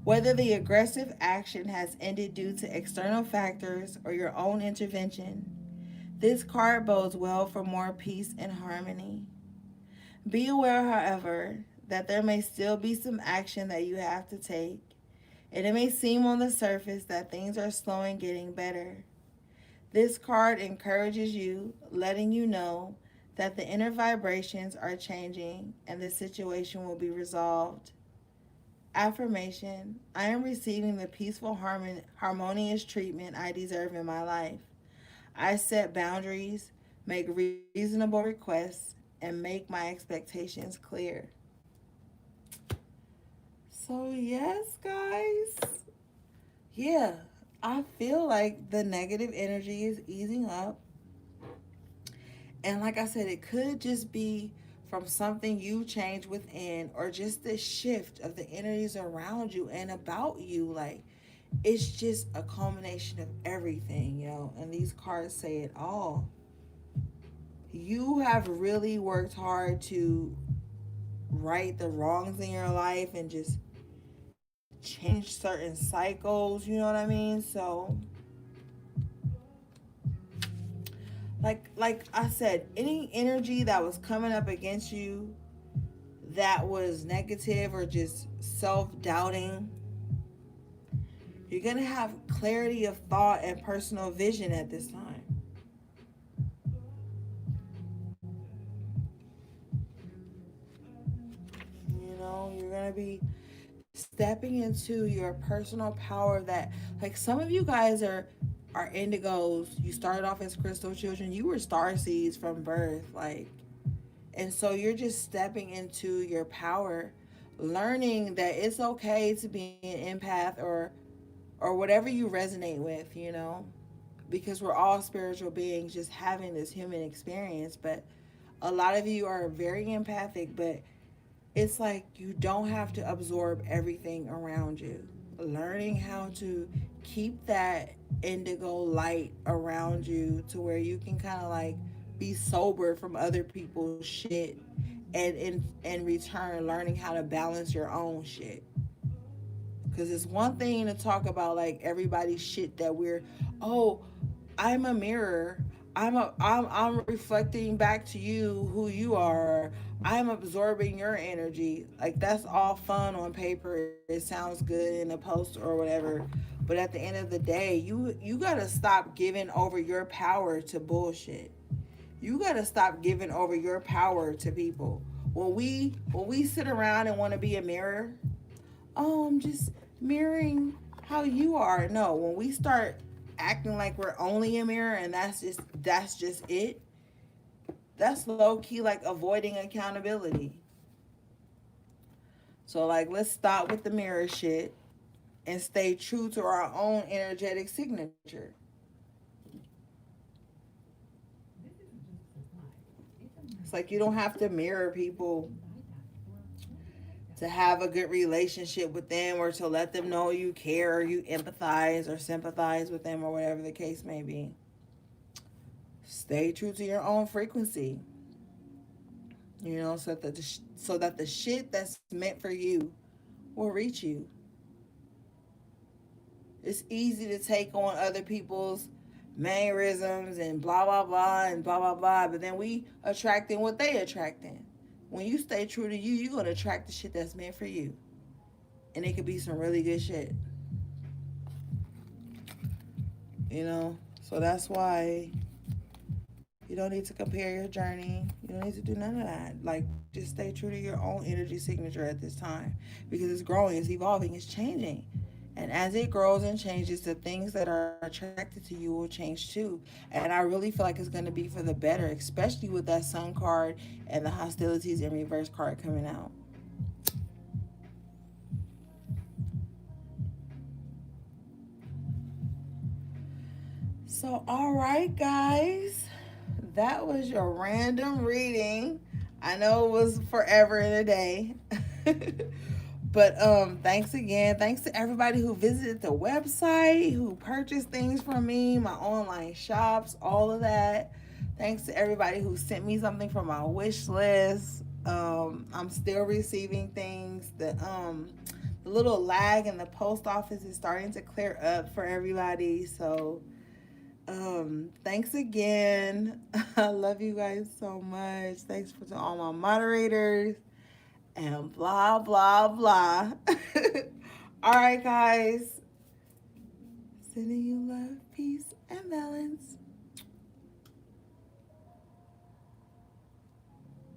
S1: Whether the aggressive action has ended due to external factors or your own intervention, this card bodes well for more peace and harmony. Be aware, however, that there may still be some action that you have to take, and it may seem on the surface that things are slowing getting better. This card encourages you, letting you know that the inner vibrations are changing and the situation will be resolved. Affirmation: I am receiving the peaceful, harmonious treatment I deserve in my life. I set boundaries, make reasonable requests, and make my expectations clear. So, yes, guys. Yeah, I feel like the negative energy is easing up. And like I said, it could just be from something you change within or just the shift of the energies around you and about you. Like, it's just a culmination of everything, and these cards say it all. You have really worked hard to right the wrongs in your life and just change certain cycles, you know what I mean? So like I said, any energy that was coming up against you that was negative or just self-doubting, you're going to have clarity of thought and personal vision at this time. You're going to be stepping into your personal power that, like, some of you guys are indigos. You started off as crystal children. You were star seeds from birth, like, and so you're just stepping into your power, learning that it's okay to be an empath or whatever you resonate with, because we're all spiritual beings just having this human experience. But a lot of you are very empathic, but it's like you don't have to absorb everything around you. Learning how to keep that indigo light around you to where you can kind of like be sober from other people's shit, and in return learning how to balance your own shit. Because it's one thing to talk about like everybody's shit that we're, oh, I'm a mirror. I'm reflecting back to you who you are. I'm absorbing your energy. Like, that's all fun on paper. It sounds good in a post or whatever. But at the end of the day, you gotta stop giving over your power to bullshit. You gotta stop giving over your power to people. When we sit around and want to be a mirror, oh, I'm just mirroring how you are. No, when we start acting like we're only a mirror and that's just it, that's low key like avoiding accountability. So like, let's stop with the mirror shit and stay true to our own energetic signature. It's like you don't have to mirror people to have a good relationship with them or to let them know you care or you empathize or sympathize with them or whatever the case may be. Stay true to your own frequency, so that the shit that's meant for you will reach you. It's easy to take on other people's mannerisms and blah blah blah and blah blah blah, but then we attracting what they attracting. When you stay true to you, you're gonna attract the shit that's meant for you, and it could be some really good shit. So that's why you don't need to compare your journey. You don't need to do none of that. Like, just stay true to your own energy signature at this time, because it's growing, it's evolving, it's changing. And as it grows and changes, the things that are attracted to you will change too. And I really feel like it's going to be for the better, especially with that Sun card and the hostilities in reverse card coming out. So, all right, guys, that was your random reading. I know it was forever in a day. But thanks again. Thanks to everybody who visited the website, who purchased things from me, my online shops, all of that. Thanks to everybody who sent me something from my wish list. I'm still receiving things. The little lag in the post office is starting to clear up for everybody. So thanks again. I love you guys so much. Thanks for to all my moderators and blah blah blah. All right, guys. Sending you love, peace, and balance.